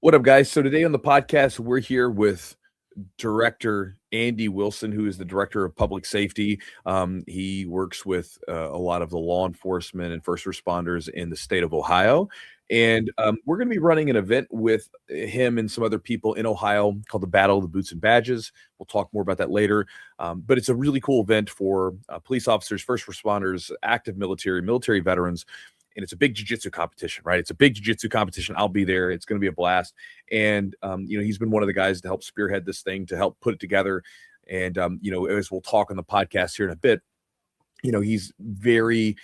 What up, guys? So today on the podcast, we're here with Director Andy Wilson, who is the Director of Public Safety. He works with a lot of the law enforcement and first responders in the state of Ohio. And we're going to be running an event with him and some other people in Ohio called the Battle of the Boots and Badges. We'll talk more about that later. But it's a really cool event for police officers, first responders, active military veterans. And it's a big jiu-jitsu competition, right? It's a big jiu-jitsu competition. I'll be there. It's going to be a blast. And, he's been one of the guys to help spearhead this thing, to help put it together. And, as we'll talk on the podcast here in a bit, he's very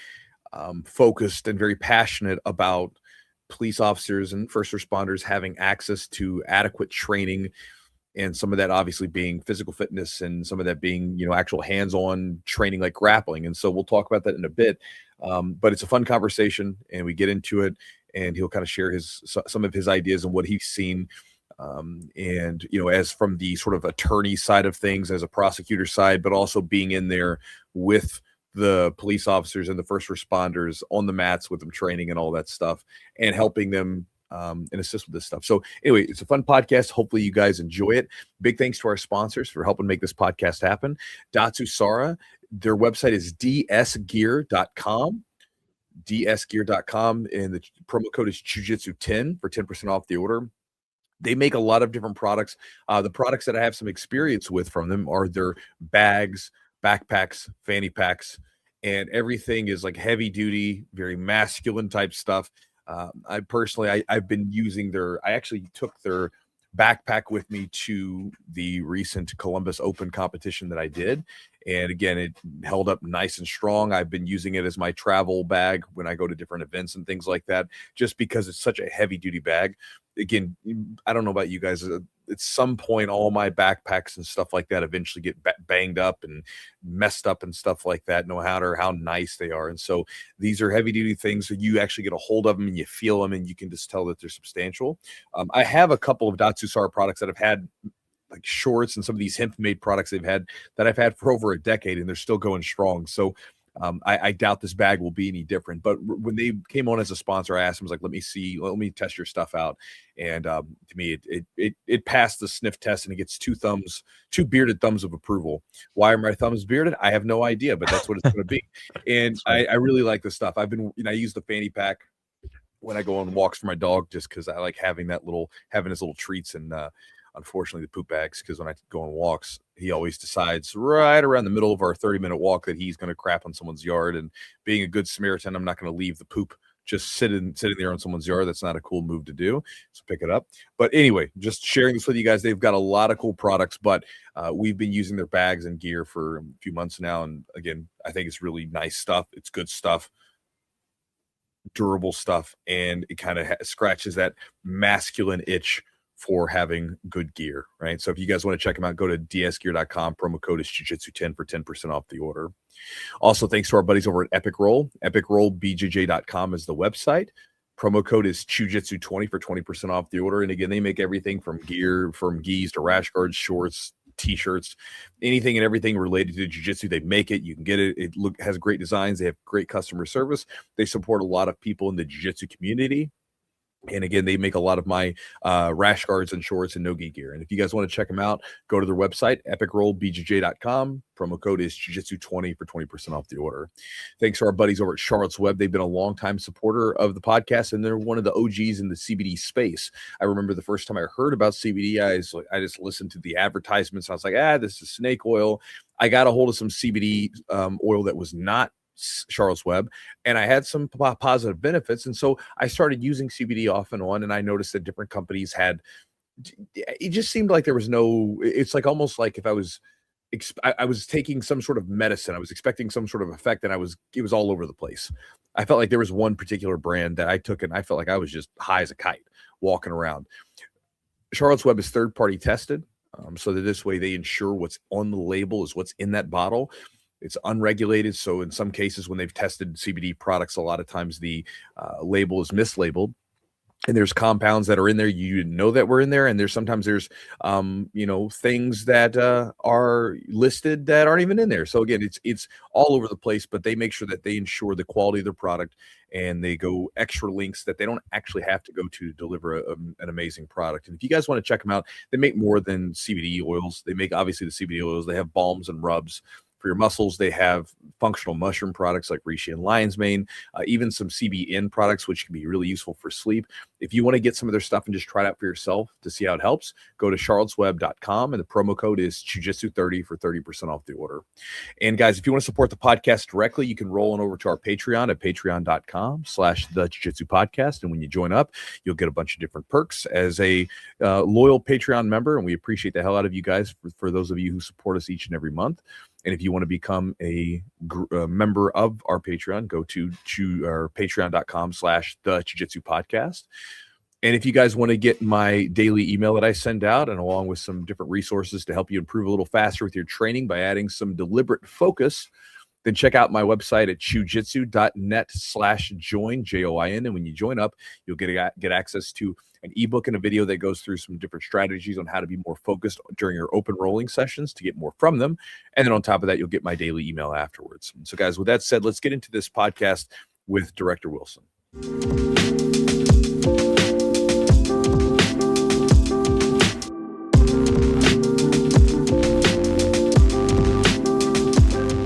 focused and very passionate about police officers and first responders having access to adequate training, and some of that obviously being physical fitness and some of that being, actual hands-on training like grappling. And so we'll talk about that in a bit. But it's a fun conversation and we get into it, and he'll kind of share some of his ideas and what he's seen. As from the sort of attorney side of things, as a prosecutor side, but also being in there with the police officers and the first responders on the mats with them training and all that stuff, and helping them and assist with this stuff. So anyway, it's a fun podcast. Hopefully you guys enjoy it. Big thanks to our sponsors for helping make this podcast happen. Datsu Sara, their website is dsgear.com, dsgear.com, and the promo code is Chewjitsu10 for 10% off the order. They make a lot of different products. The products that I have some experience with from them are their bags, backpacks, fanny packs, and everything is like heavy duty, very masculine type stuff. I've been using I actually took their backpack with me to the recent Columbus Open competition that I did. And again, it held up nice and strong. I've been using it as my travel bag when I go to different events and things like that, just because it's such a heavy duty bag. Again, I don't know about you guys. At some point, all my backpacks and stuff like that eventually get banged up and messed up and stuff like that, no matter how nice they are. And so these are heavy duty things. So you actually get a hold of them and you feel them, and you can just tell that they're substantial. I have a couple of Datsu Sara products that I've had, like shorts and some of these hemp made products they've had that I've had for over a decade, and they're still going strong. So I doubt this bag will be any different. But when they came on as a sponsor, I asked them, like, let me test your stuff out. And to me, it passed the sniff test, and it gets two bearded thumbs of approval. Why are my thumbs bearded? I have no idea, but that's what it's going to be. And I really like this stuff. I use the fanny pack when I go on walks for my dog, just because I like having his little treats. And unfortunately, the poop bags, because when I go on walks, he always decides right around the middle of our 30-minute walk that he's going to crap on someone's yard. And being a good Samaritan, I'm not going to leave the poop just sitting there on someone's yard. That's not a cool move to do. So pick it up. But anyway, just sharing this with you guys. They've got a lot of cool products, but we've been using their bags and gear for a few months now. And again, I think it's really nice stuff. It's good stuff, durable stuff, and it kind of scratches that masculine itch for having good gear, right? So if you guys want to check them out, go to dsgear.com. Promo code is Jiu-Jitsu10 for 10% off the order. Also, thanks to our buddies over at Epic Roll. EpicRollBJJ.com is the website. Promo code is Chewjitsu20 for 20% off the order. And again, they make everything from gear, from gis to rash guards, shorts, t-shirts, anything and everything related to jiu-jitsu. They make it. You can get it. It has great designs. They have great customer service. They support a lot of people in the jiu-jitsu community. And again, they make a lot of my rash guards and shorts and no-gi gear. And if you guys want to check them out, go to their website, epicrollbjj.com. Promo code is Jiu-Jitsu20 for 20% off the order. Thanks to our buddies over at Charlotte's Web. They've been a longtime supporter of the podcast, and they're one of the OGs in the CBD space. I remember the first time I heard about CBD, I just listened to the advertisements. I was like, this is snake oil. I got a hold of some CBD oil that was not Charlotte's Web, and I had some positive benefits. And so I started using CBD off and on, and I noticed that different companies it just seemed like there was it's like almost like if I was taking some sort of medicine, I was expecting some sort of effect, and it was all over the place. I felt like there was one particular brand that I took, and I felt like I was just high as a kite walking around. Charlotte's Web is third-party tested, so that this way they ensure what's on the label is what's in that bottle. It's unregulated, so in some cases when they've tested CBD products, a lot of times the label is mislabeled. and there's compounds that are in there you didn't know that were in there, and sometimes there's things that are listed that aren't even in there. So again, it's all over the place, but they make sure that they ensure the quality of their product, and they go extra links that they don't actually have to go to deliver an amazing product. And if you guys want to check them out, they make more than CBD oils. They make, obviously, the CBD oils. They have balms and rubs for your muscles. They have functional mushroom products like reishi and lion's mane, even some CBN products, which can be really useful for sleep. If you want to get some of their stuff and just try it out for yourself to see how it helps, go to charlottesweb.com, and the promo code is Chewjitsu30 for 30% off the order. And guys, if you want to support the podcast directly, you can roll on over to our Patreon at patreon.com/the-Jiu-Jitsu-podcast. And when you join up, you'll get a bunch of different perks as a loyal Patreon member. And we appreciate the hell out of you guys for those of you who support us each and every month. And if you want to become a member of our Patreon, go to our patreon.com/the-Jiu-Jitsu-podcast. And if you guys want to get my daily email that I send out, and along with some different resources to help you improve a little faster with your training by adding some deliberate focus, then check out my website at chewjitsu.net/join, JOIN. And when you join up, you'll get access to an ebook and a video that goes through some different strategies on how to be more focused during your open rolling sessions to get more from them. And then on top of that, you'll get my daily email afterwards. So guys, with that said, let's get into this podcast with Director Wilson.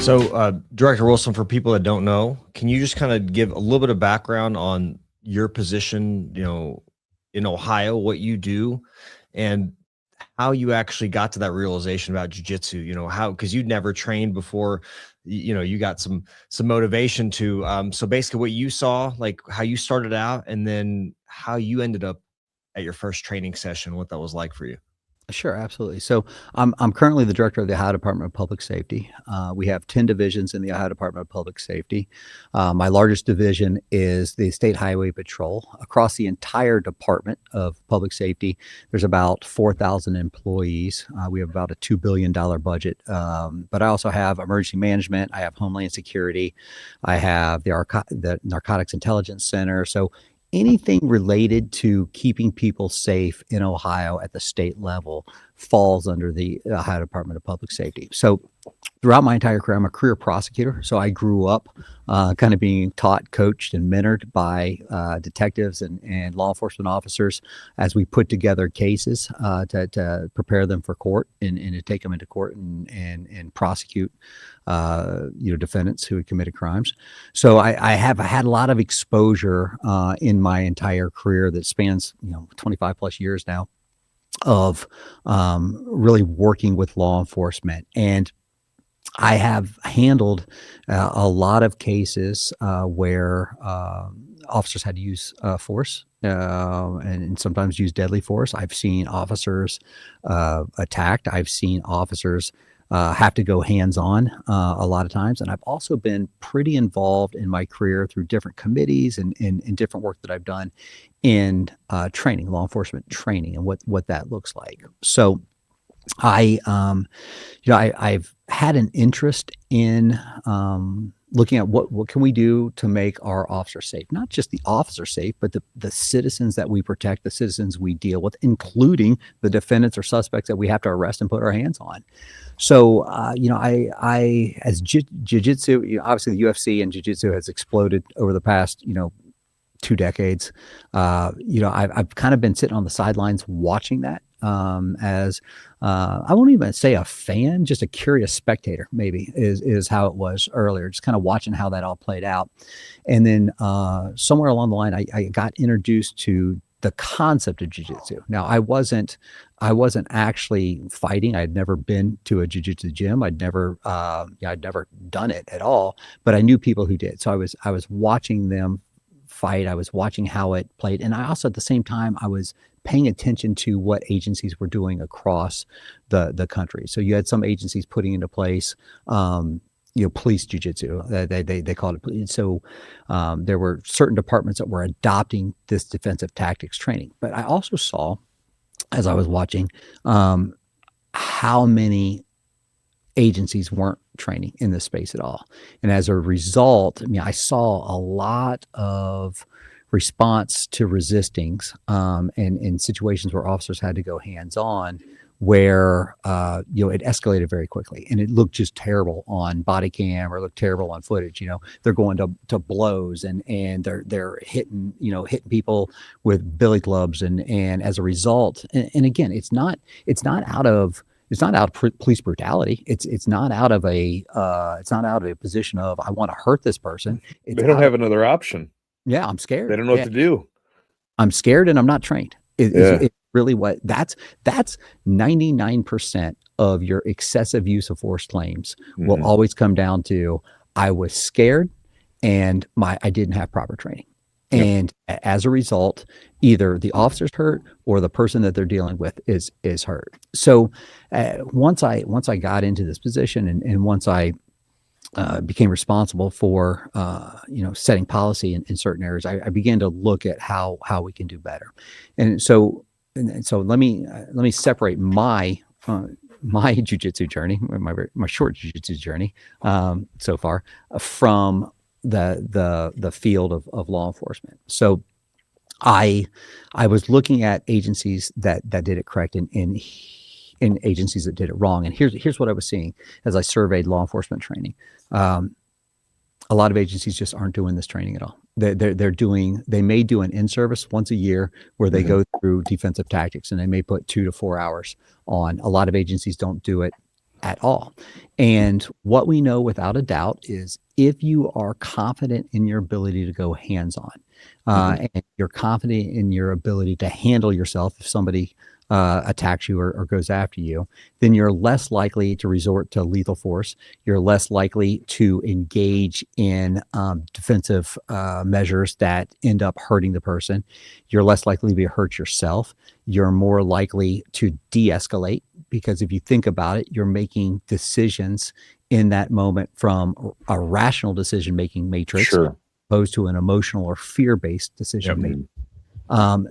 So, Director Wilson, for people that don't know, can you just kind of give a little bit of background on your position, in Ohio, what you do, and how you actually got to that realization about jiu-jitsu? Because you'd never trained before, you got some motivation to. So basically, what you saw, like how you started out, and then how you ended up at your first training session, what that was like for you. Sure, absolutely. So I'm currently the director of the Ohio Department of Public Safety. We have 10 divisions in the Ohio Department of Public Safety. My largest division is the State Highway Patrol. Across the entire Department of Public Safety, there's about 4,000 employees. We have about a $2 billion budget. But I also have emergency management. I have Homeland Security. I have the Narcotics Intelligence Center. So anything related to keeping people safe in Ohio at the state level falls under the Ohio Department of Public Safety. So throughout my entire career, I'm a career prosecutor. So I grew up kind of being taught, coached, and mentored by detectives and law enforcement officers as we put together cases to prepare them for court and to take them into court and prosecute defendants who had committed crimes. So I have had a lot of exposure in my entire career that spans 25 plus years now of really working with law enforcement. And I have handled a lot of cases where officers had to use force and sometimes use deadly force. I've seen officers attacked. I've seen officers have to go hands-on a lot of times. And I've also been pretty involved in my career through different committees and different work that I've done in training, law enforcement training, and what that looks like. So I've had an interest in looking at what can we do to make our officers safe, not just the officer safe, but the citizens that we protect, the citizens we deal with, including the defendants or suspects that we have to arrest and put our hands on. So, I as jiu-jitsu, obviously the UFC and jiu-jitsu has exploded over the past, 2 decades. I've kind of been sitting on the sidelines watching that as I won't even say a fan, just a curious spectator, maybe is how it was earlier, just kind of watching how that all played out. And then somewhere along the line, I got introduced to the concept of jiu-jitsu. Now, I wasn't actually fighting. I'd never been to a jiu-jitsu gym. I'd never done it at all, but I knew people who did. So I was watching them fight. I was watching how it played. And I also, at the same time, I was paying attention to what agencies were doing across the country. So you had some agencies putting into place, police jiu-jitsu, they called it. So there were certain departments that were adopting this defensive tactics training. But I also saw, as I was watching, how many agencies weren't training in this space at all. And as a result, I saw a lot of response to resistings, and in situations where officers had to go hands-on, where it escalated very quickly, and it looked just terrible on body cam, or looked terrible on footage. They're going to blows, and they're hitting people with billy clubs, and as a result, and again, it's not out of police brutality. It's not out of a position of, I want to hurt this person. It's They don't have another option. Yeah, I'm scared. They don't know what to do. I'm scared, and I'm not trained. Yeah. It's really what that's 99% of your excessive use of force claims will always come down to, I was scared, and I didn't have proper training. Yep. And as a result, either the officer's hurt or the person that they're dealing with is hurt. So once I got into this position, and once I became responsible for setting policy in certain areas, I began to look at how we can do better. And so let me separate my jiu-jitsu journey, my short jiu-jitsu journey so far, from the field of law enforcement. So I was looking at agencies that did it correct, in agencies that did it wrong. And here's what I was seeing as I surveyed law enforcement training. A lot of agencies just aren't doing this training at all. They may do an in-service once a year where they go through defensive tactics, and they may put 2 to 4 hours on. A lot of agencies don't do it at all. And what we know without a doubt is, if you are confident in your ability to go hands-on, and you're confident in your ability to handle yourself if somebody attacks you or goes after you, then you're less likely to resort to lethal force. You're less likely to engage in defensive measures that end up hurting the person. You're less likely to hurt yourself. You're more likely to de-escalate, because if you think about it, you're making decisions in that moment from a rational decision-making matrix, Sure, opposed to an emotional or fear-based decision making.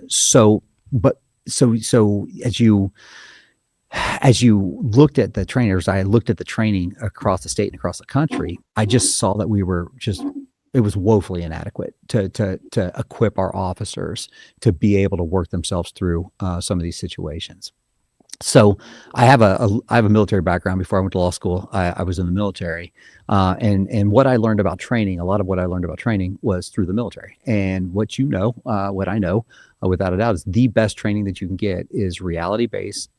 So as you looked at the trainers, I looked at the training across the state and across the country, I just saw that it was woefully inadequate to equip our officers to be able to work themselves through some of these situations. So I have a military background. Before I went to law school, I was in the military, and what I learned about training, a lot of what I learned about training was through the military. And what I know, without a doubt, is the best training that you can get is reality-based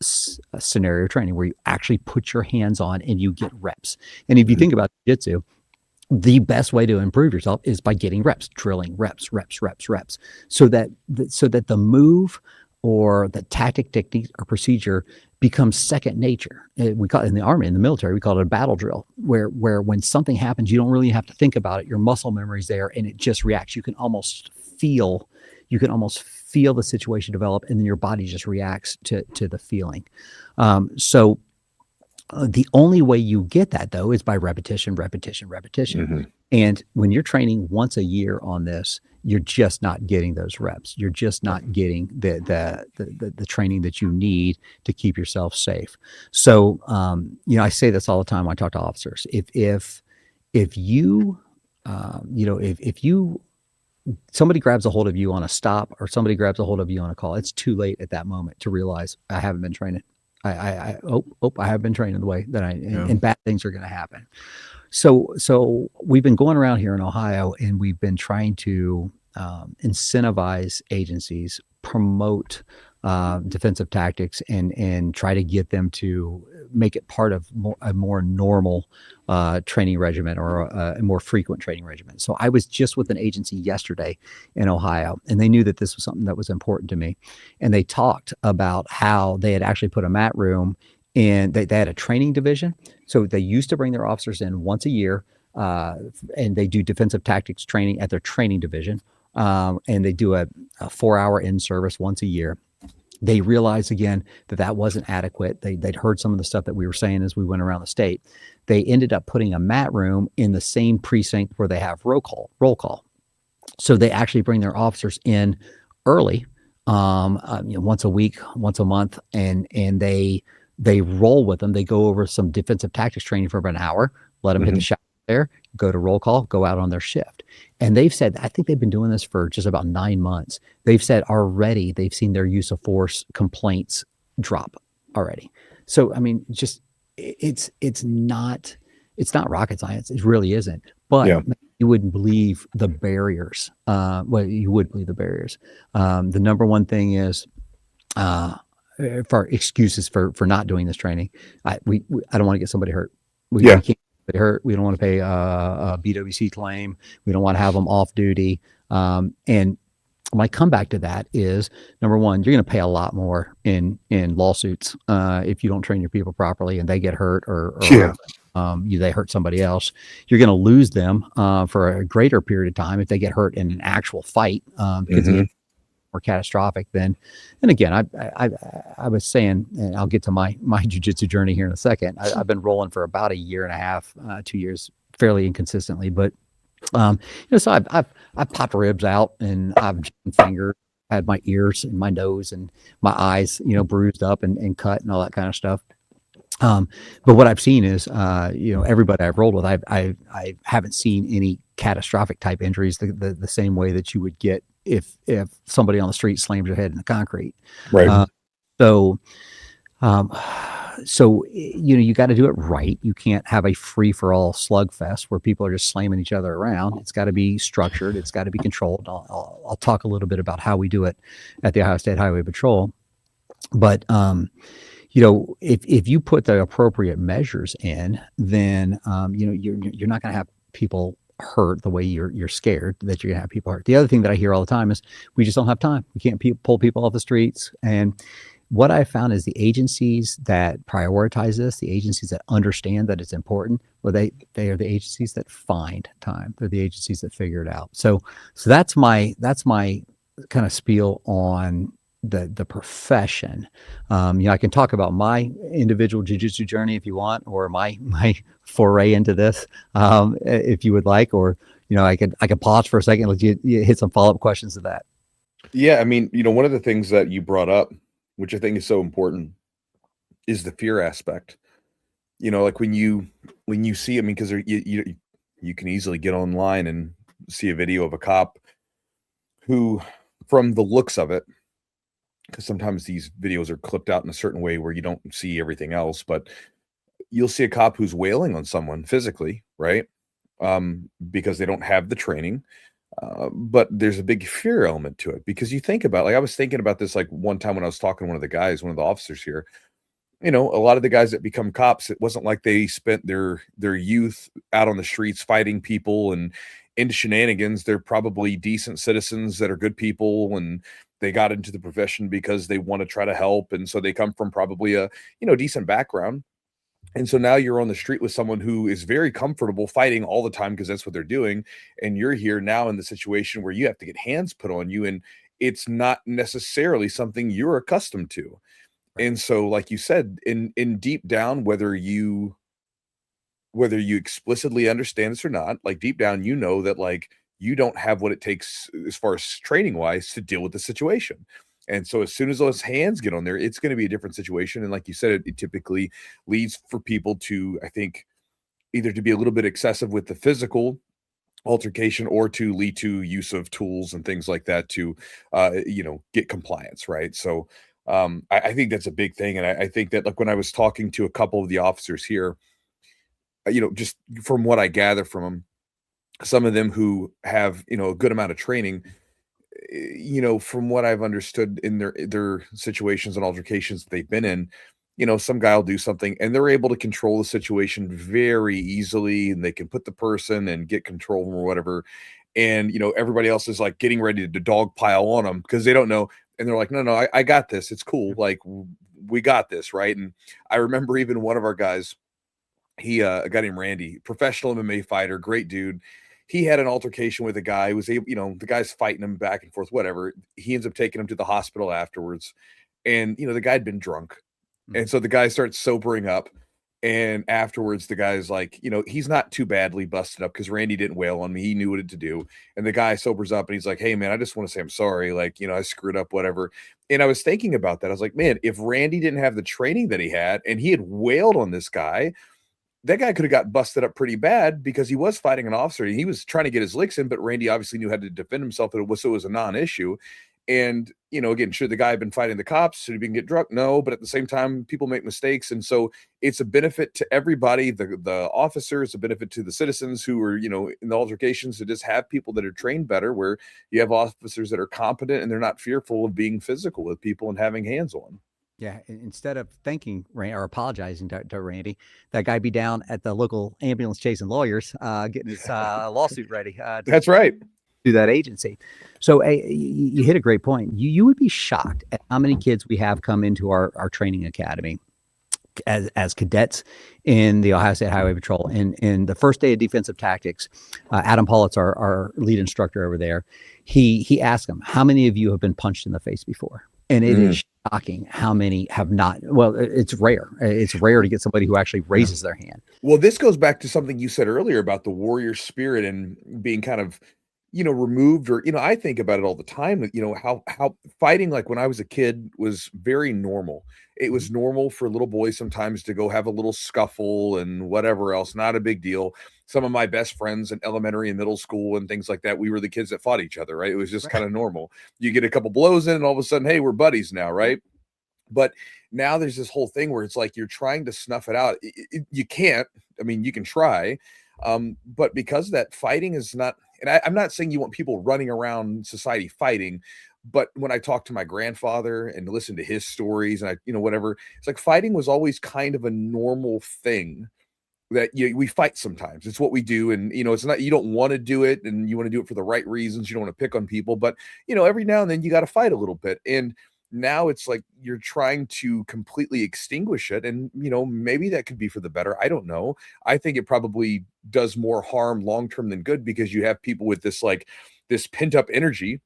scenario training, where you actually put your hands on and you get reps. And if you think about jiu-jitsu, the best way to improve yourself is by getting reps, drilling reps, so that the move or the tactic, technique, or procedure becomes second nature. We call it, in the Army, in the military, we call it a battle drill, where when something happens, you don't really have to think about it. Your muscle memory's there, and it just reacts. You can almost feel the situation develop, and then your body just reacts to the feeling. So the only way you get that, though, is by repetition. And when you're training once a year on this, you're just not getting those reps. You're just not getting the training that you need to keep yourself safe. So, I say this all the time when I talk to officers. If somebody grabs a hold of you on a stop, or somebody grabs a hold of you on a call, it's too late at that moment to realize, I haven't been training. I have been trained in the way that and bad things are going to happen. So we've been going around here in Ohio, and we've been trying to incentivize agencies, promote defensive tactics, and try to get them to make it part of a more normal training regimen, or a more frequent training regimen. So I was just with an agency yesterday in Ohio, and they knew that this was something that was important to me. And they talked about how they had actually put a mat room in, they had a training division. So they used to bring their officers in once a year, and they do defensive tactics training at their training division. And they do a 4-hour in-service once a year. They realized again that wasn't adequate. They'd heard some of the stuff that we were saying as we went around the state. They ended up putting a mat room in the same precinct where they have roll call. So they actually bring their officers in early, once a week, once a month, and they roll with them. They go over some defensive tactics training for about an hour, let them hit the shot there, go to roll call, go out on their shift. And they've said, I think they've been doing this for just about 9 months. They've said already they've seen their use of force complaints drop already. So, I mean, just it's not rocket science. It really isn't. But Yeah. you wouldn't believe the barriers. Well, you would believe the barriers. The number one thing is for excuses for not doing this training. I don't want to get somebody hurt. We can't get somebody hurt. We don't want to pay a BWC claim. We don't want to have them off duty. And my comeback to that is, number one, you're going to pay a lot more in lawsuits if you don't train your people properly and they get hurt or they hurt somebody else. You're going to lose them for a greater period of time if they get hurt in an actual fight because it's more catastrophic than. And again, I was saying, and I'll get to my jiu-jitsu journey here in a second. I've been rolling for about 1.5 years, 2 years, fairly inconsistently, but so I've popped ribs out and I've jammed fingers, had my ears and my nose and my eyes, bruised up and cut and all that kind of stuff. But what I've seen is, everybody I've rolled with, I haven't seen any catastrophic type injuries the same way that you would get if somebody on the street slams your head in the concrete. Right. So you got to do it right. You can't have a free for all slugfest where people are just slamming each other around. It's got to be structured. It's got to be controlled. I'll talk a little bit about how we do it at the Ohio State Highway Patrol. But if you put the appropriate measures in, then you're not going to have people hurt the way you're scared that you're going to have people hurt. The other thing that I hear all the time is we just don't have time. We can't pull people off the streets. And what I found is the agencies that prioritize this, the agencies that understand that it's important, well, they are the agencies that find time. They're the agencies that figure it out. So that's my kind of spiel on the profession. I can talk about my individual jiu-jitsu journey if you want, or my foray into this, if you would like, or I could pause for a second and let you hit some follow-up questions to that. Yeah, I mean, one of the things that you brought up, which I think is so important, is the fear aspect. Like when you see, I mean, because you can easily get online and see a video of a cop who, from the looks of it, because sometimes these videos are clipped out in a certain way where you don't see everything else, but you'll see a cop who's wailing on someone physically, right? Because they don't have the training. But there's a big fear element to it, because you think about, like, I was thinking about this, like, one time when I was talking to one of the guys, one of the officers here, a lot of the guys that become cops, it wasn't like they spent their youth out on the streets fighting people and into shenanigans. They're probably decent citizens that are good people, and they got into the profession because they want to try to help. And so they come from probably a, decent background. And so now you're on the street with someone who is very comfortable fighting all the time because that's what they're doing. And you're here now in the situation where you have to get hands put on you, and it's not necessarily something you're accustomed to. And so, like you said, in deep down, whether you explicitly understand this or not, like deep down, that like you don't have what it takes as far as training wise to deal with the situation. And so as soon as those hands get on there, it's going to be a different situation. And like you said, it typically leads for people to, I think, either to be a little bit excessive with the physical altercation, or to lead to use of tools and things like that to, get compliance. Right. So I think that's a big thing. And I think that, like, when I was talking to a couple of the officers here, just from what I gather from them, some of them who have, a good amount of training, from what I've understood in their situations and altercations that they've been in, some guy will do something and they're able to control the situation very easily, and they can put the person and get control or whatever. And, everybody else is like getting ready to dog pile on them because they don't know. And they're like, no, I got this. It's cool. Like, we got this. Right. And I remember even one of our guys, a guy named Randy, professional MMA fighter, great dude. He had an altercation with a guy who was able, the guy's fighting him back and forth, whatever. He ends up taking him to the hospital afterwards. And, the guy had been drunk. And so the guy starts sobering up. And afterwards, the guy's like, he's not too badly busted up because Randy didn't wail on me. He knew what to do. And the guy sobers up and he's like, hey, man, I just want to say I'm sorry. Like, I screwed up, whatever. And I was thinking about that. I was like, man, if Randy didn't have the training that he had and he had wailed on this guy, that guy could have got busted up pretty bad because he was fighting an officer. He was trying to get his licks in, but Randy obviously knew how to defend himself. So it was a non-issue. And, again, should the guy have been fighting the cops? Should he been get drunk? No, but at the same time, people make mistakes. And so it's a benefit to everybody, the officers, a benefit to the citizens who are, in the altercations, to just have people that are trained better, where you have officers that are competent and they're not fearful of being physical with people and having hands on. Yeah, instead of thanking or apologizing to Randy, that guy be down at the local ambulance chasing lawyers, getting his lawsuit ready. That's right. Do that agency. So you hit a great point. You would be shocked at how many kids we have come into our training academy as cadets in the Ohio State Highway Patrol. In the first day of defensive tactics, Adam Pollitt's our lead instructor over there. He asked them, how many of you have been punched in the face before? And it is shocking how many have not. Well, it's rare. It's rare to get somebody who actually raises their hand. Well, this goes back to something you said earlier about the warrior spirit and being kind of, removed, or, I think about it all the time, how fighting, like when I was a kid, was very normal. It was normal for little boys sometimes to go have a little scuffle and whatever else, not a big deal. Some of my best friends in elementary and middle school and things like that, we were the kids that fought each other, right? It was just kind of normal. You get a couple blows in and all of a sudden, hey, we're buddies now, right? But now there's this whole thing where it's like you're trying to snuff it out. You can't. I mean, you can try. But because that fighting is not, and I'm not saying you want people running around society fighting, but when I talk to my grandfather and listen to his stories and whatever, it's like fighting was always kind of a normal thing that we fight sometimes. It's what we do. And, it's not, you don't want to do it and you want to do it for the right reasons. You don't want to pick on people, but, every now and then you got to fight a little bit. And now it's like you're trying to completely extinguish it. And, maybe that could be for the better. I don't know. I think it probably does more harm long-term than good, because you have people with this pent up energy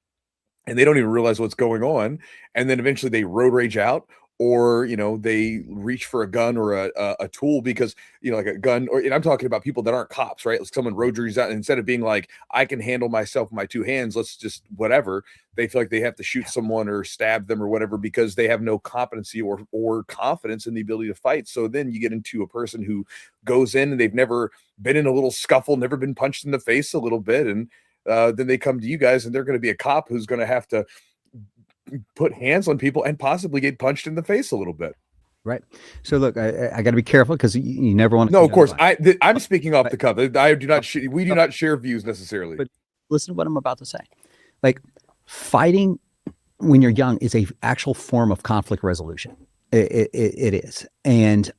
and they don't even realize what's going on. And then eventually they road rage out, or, they reach for a gun or a tool because, like a gun, and I'm talking about people that aren't cops, right? Like someone road rages out, and instead of being like, I can handle myself with my two hands, let's just whatever, they feel like they have to shoot someone or stab them or whatever because they have no competency or confidence in the ability to fight. So then you get into a person who goes in and they've never been in a little scuffle, never been punched in the face a little bit. And then they come to you guys and they're going to be a cop who's going to have to put hands on people and possibly get punched in the face a little bit. Right. So look, I got to be careful because you never want to. No, of course. I'm speaking off the cuff. I do not. We do not share views necessarily. But listen to what I'm about to say. Like, fighting when you're young is a actual form of conflict resolution. It is, and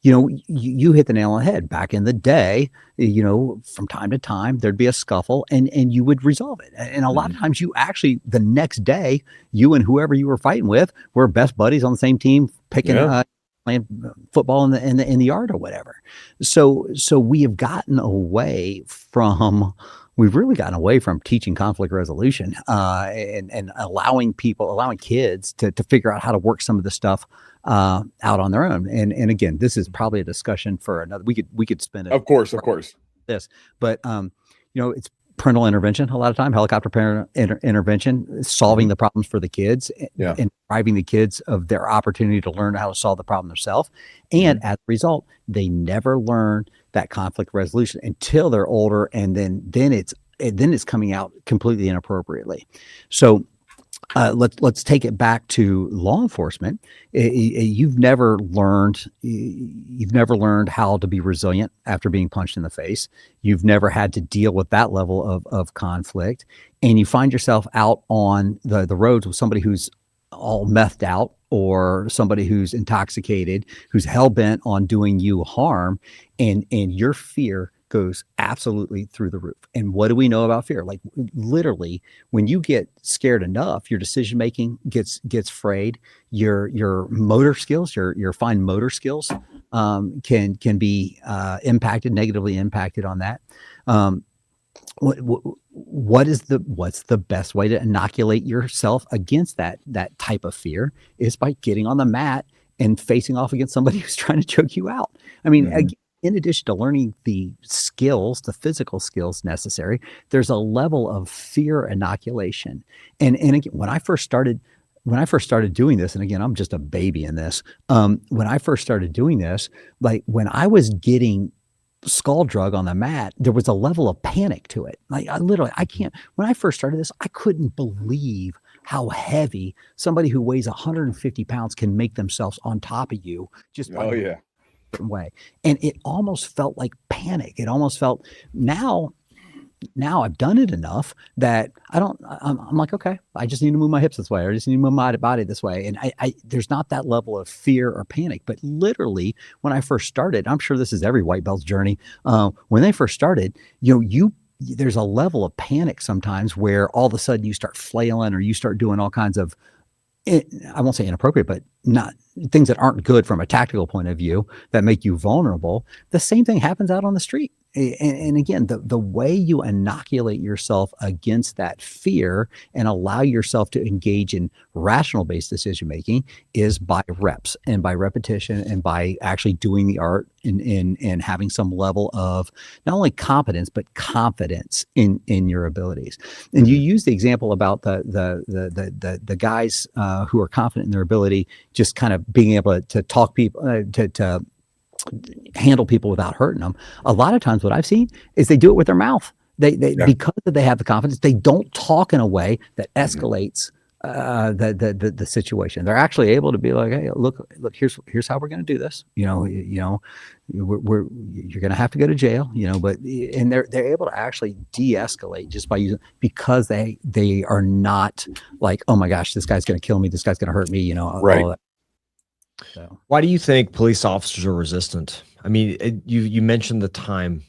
you hit the nail on the head. Back in the day, from time to time, there'd be a scuffle and you would resolve it. And a lot of times you actually, the next day, you and whoever you were fighting with were best buddies on the same team, playing football in the yard or whatever. So we have gotten away from, we've really gotten away from teaching conflict resolution and allowing kids to figure out how to work some of the stuff out on their own. And again, this is probably a discussion for another. We could spend it. Of course. This, but it's parental intervention. A lot of time, helicopter parent intervention, solving the problems for the kids, and depriving the kids of their opportunity to learn how to solve the problem themselves. And as a result, they never learn that conflict resolution until they're older, and then it's coming out completely inappropriately. So let's take it back to law enforcement. You've never learned how to be resilient after being punched in the face. You've never had to deal with that level of conflict, and you find yourself out on the roads with somebody who's all methed out, or somebody who's intoxicated, who's hell-bent on doing you harm, and your fear goes absolutely through the roof. And what do we know about fear? Like, literally, when you get scared enough, your decision making gets frayed. Your motor skills, your fine motor skills, can be negatively impacted on that. What's the best way to inoculate yourself against that type of fear is by getting on the mat and facing off against somebody who's trying to choke you out. I mean, in addition to learning the physical skills necessary, there's a level of fear inoculation. And again, when I first started when I first started doing this, and again, I'm just a baby in this. When I first started doing this, like when I was getting skull drug on the mat, there was a level of panic to it. Like I can't, when I first started this, I couldn't believe how heavy somebody who weighs 150 pounds can make themselves on top of you just by a certain way. And it almost felt like panic. It almost felt now I've done it enough that I'm like, okay, I just need to move my hips this way, or I just need to move my body this way. And I there's not that level of fear or panic. But literally when I first started, I'm sure this is every white belt's journey. When they first started, there's a level of panic sometimes where all of a sudden you start flailing, or you start doing all kinds of, I won't say inappropriate, but not things that aren't good from a tactical point of view that make you vulnerable. The same thing happens out on the street. And again, the way you inoculate yourself against that fear and allow yourself to engage in rational based decision making is by reps and by repetition and by actually doing the art and having some level of not only competence but confidence in your abilities. And you use the example about the guys who are confident in their ability, just kind of being able to talk people to handle people without hurting them. A lot of times what I've seen is they do it with their mouth. Because they have the confidence, they don't talk in a way that escalates the situation. They're actually able to be like, hey, look, here's how we're going to do this. You're going to have to go to jail, and they're able to actually de-escalate just by using, because they are not like, oh my gosh, this guy's going to kill me. This guy's going to hurt me, right. all that. So. Why do you think police officers are resistant? I mean, you mentioned the time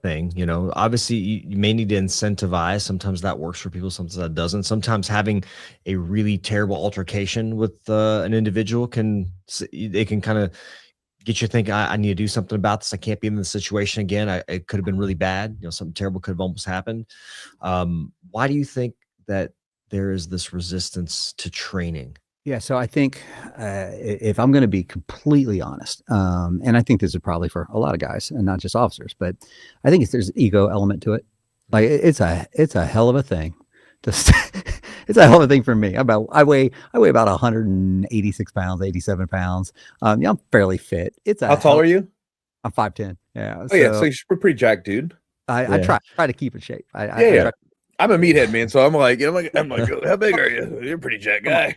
thing. Obviously, you may need to incentivize. Sometimes that works for people. Sometimes that doesn't. Sometimes having a really terrible altercation with an individual can kind of get you thinking, I need to do something about this. I can't be in this situation again. It could have been really bad. Something terrible could have almost happened. Why do you think that there is this resistance to training? Yeah, so I think if I'm going to be completely honest, and I think this is probably for a lot of guys and not just officers, but I think there's an ego element to it. Like it's a hell of a thing. It's a hell of a thing for me. I weigh about 186 pounds, 87 pounds. I'm fairly fit. How tall are you? I'm 5'10". Yeah. So you're pretty jacked, dude. I try to keep in shape. I'm a meathead, man. So I'm like, how big are you? You're a pretty jacked guy.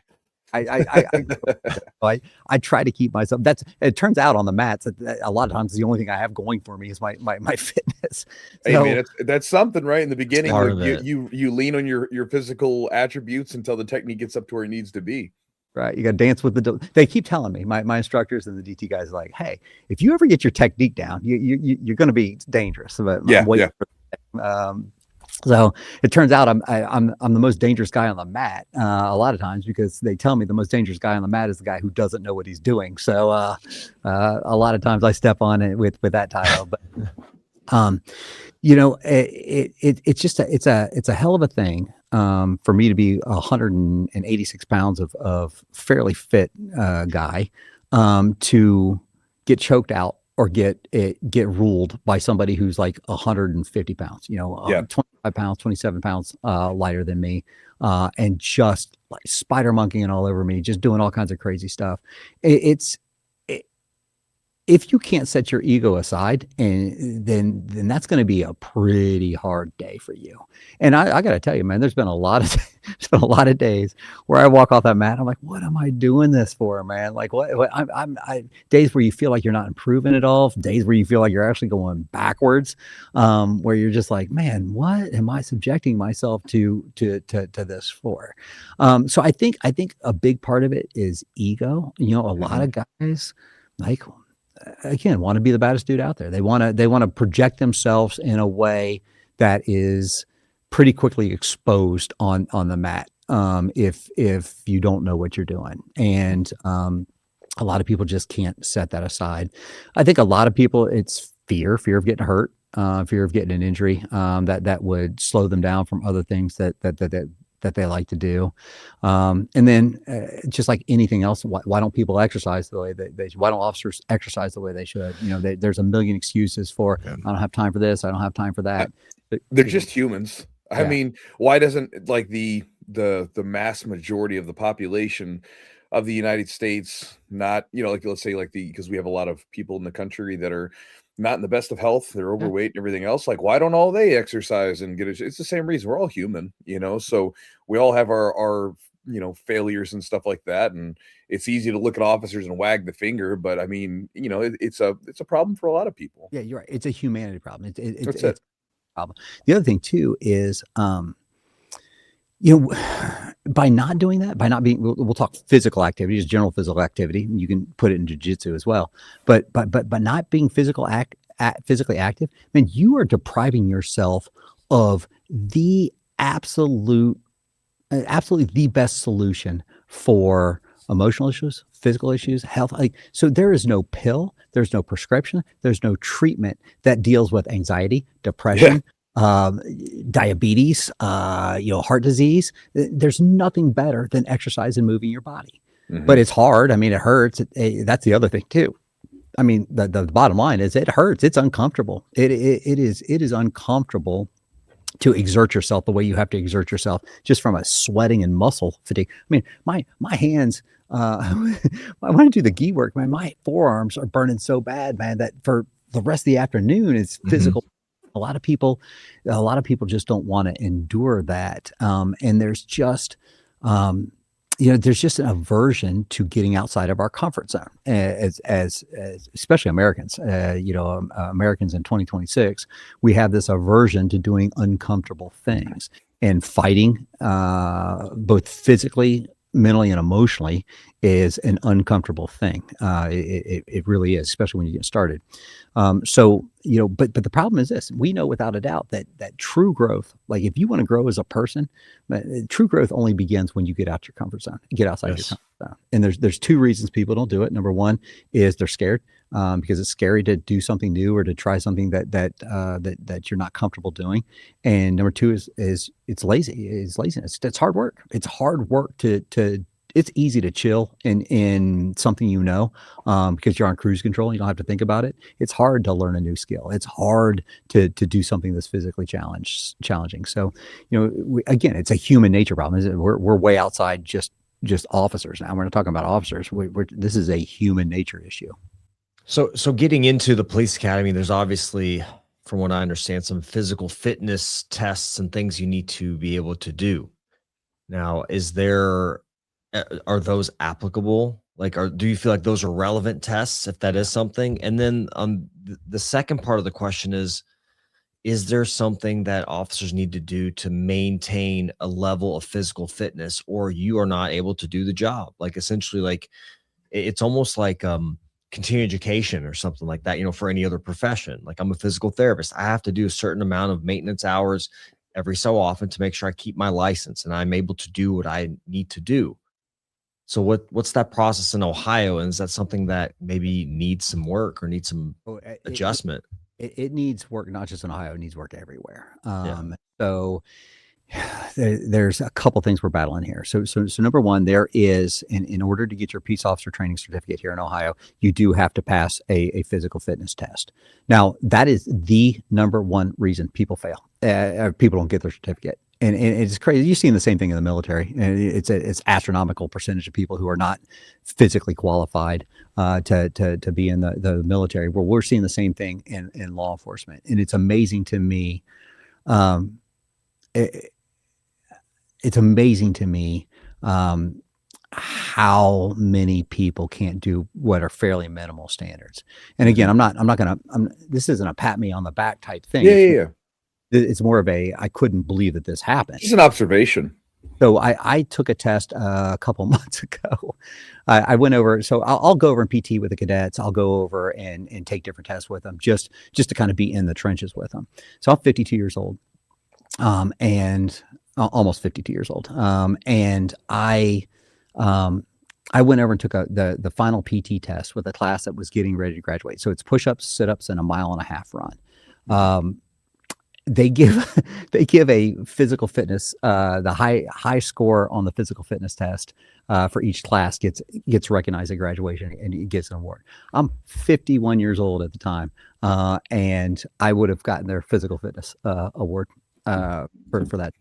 I try to keep myself. It turns out on the mats that a lot of times the only thing I have going for me is my fitness. Hey man, that's something, right? In the beginning, you lean on your physical attributes until the technique gets up to where it needs to be. Right, you got to dance with they keep telling me, my instructors and the DT guys are like, hey, if you ever get your technique down, you're going to be dangerous. But so it turns out I'm the most dangerous guy on the mat a lot of times, because they tell me the most dangerous guy on the mat is the guy who doesn't know what he's doing. So a lot of times I step on it with that title, but it's just it's a hell of a thing for me to be 186 pounds of fairly fit guy to get choked out or get ruled by somebody who's like 150 pounds, 25 pounds, 27 pounds lighter than me, and just like spider monkeying all over me, just doing all kinds of crazy stuff. If you can't set your ego aside, and then that's going to be a pretty hard day for you. And I got to tell you, man, there's been a lot of days where I walk off that mat. I'm like, what am I doing this for, man? Like what days where you feel like you're not improving at all, days where you feel like you're actually going backwards, where you're just like, man, what am I subjecting myself to this for? So I think a big part of it is ego. A lot of guys like, again, want to be the baddest dude out there. They want to project themselves in a way that is pretty quickly exposed on the mat if you don't know what you're doing. And a lot of people just can't set that aside. I think a lot of people, it's fear of getting hurt, fear of getting an injury that would slow them down from other things that they like to do. And then just like anything else, why don't people exercise the way why don't officers exercise the way they should? There's a million excuses for, I don't have time for this, I don't have time for that. They're just humans. I mean, why doesn't like the the mass majority of the population of the United States, not, like, let's say, like, because we have a lot of people in the country that are not in the best of health, they're Yeah. overweight and everything else. Like, why don't all they exercise and get it's the same reason. We're all human, so we all have our failures and stuff like that. And it's easy to look at officers and wag the finger, but I mean, it's a problem for a lot of people. Yeah, you're right. It's a humanity problem. That's It's it. a problem. The other thing too is, you know, by not doing that, by not being, we'll talk physical activity, just general physical activity. You can put it in jiu-jitsu as well. But not being physically active, man, you are depriving yourself of the absolutely the best solution for emotional issues, physical issues, health. Like, so there is no pill, there's no prescription, there's no treatment that deals with anxiety, depression, diabetes, heart disease. There's nothing better than exercise and moving your body. But it's hard. I mean, it hurts. That's the other thing too. I mean, the bottom line is it hurts. It's uncomfortable. It is uncomfortable to exert yourself the way you have to exert yourself, just from a sweating and muscle fatigue. I mean, my hands, when I do the gi work, man, my forearms are burning so bad, man, that for the rest of the afternoon, it's physical. A lot of people just don't want to endure that. And there's just, there's just an aversion to getting outside of our comfort zone, as especially Americans. Americans in 2026, we have this aversion to doing uncomfortable things, and fighting, both physically, mentally, and emotionally, is an uncomfortable thing. It really is, especially when you get started. But the problem is this: we know without a doubt that true growth, like if you want to grow as a person, true growth only begins when you get out your comfort zone, get outside your comfort zone. And there's two reasons people don't do it. Number one is they're scared, because it's scary to do something new or to try something that you're not comfortable doing. And number two is it's laziness. It's hard work. It's hard work to it's easy to chill in something, because you're on cruise control. You don't have to think about it. It's hard to learn a new skill. It's hard to do something that's physically challenging. So, again, it's a human nature problem. We're way outside just officers. Now we're not talking about officers. This is a human nature issue. So getting into the police academy, there's obviously, from what I understand, some physical fitness tests and things you need to be able to do. Now, are those applicable? Like, do you feel like those are relevant tests, if that is something? And then the second part of the question is there something that officers need to do to maintain a level of physical fitness, or you are not able to do the job? Like, essentially, like, it's almost like continuing education or something like that, for any other profession. Like, I'm a physical therapist. I have to do a certain amount of maintenance hours every so often to make sure I keep my license and I'm able to do what I need to do. So what's that process in Ohio? And is that something that maybe needs some work or needs some adjustment? It needs work, not just in Ohio. It needs work everywhere. So there's a couple things we're battling here. So number one, there is, in order to get your peace officer training certificate here in Ohio, you do have to pass a physical fitness test. Now, that is the number one reason people fail. People don't get their certificate. And it's crazy. You've seen the same thing in the military. And it's astronomical percentage of people who are not physically qualified to be in the military. Well, we're seeing the same thing in law enforcement. And it's amazing to me. It's amazing to me how many people can't do what are fairly minimal standards. And again, this isn't a pat me on the back type thing. Yeah. It's more of I couldn't believe that this happened. It's an observation. So I took a test a couple months ago. I went over. So I'll go over and PT with the cadets. I'll go over and take different tests with them just to kind of be in the trenches with them. So I'm 52 years old, and almost 52 years old. And I went over and took the final PT test with a class that was getting ready to graduate. So it's push-ups, sit-ups, and a 1.5 mile run. They give a physical fitness, the high score on the physical fitness test for each class gets recognized at graduation, and it gets an award. I'm 51 years old at the time, and I would have gotten their physical fitness award for that.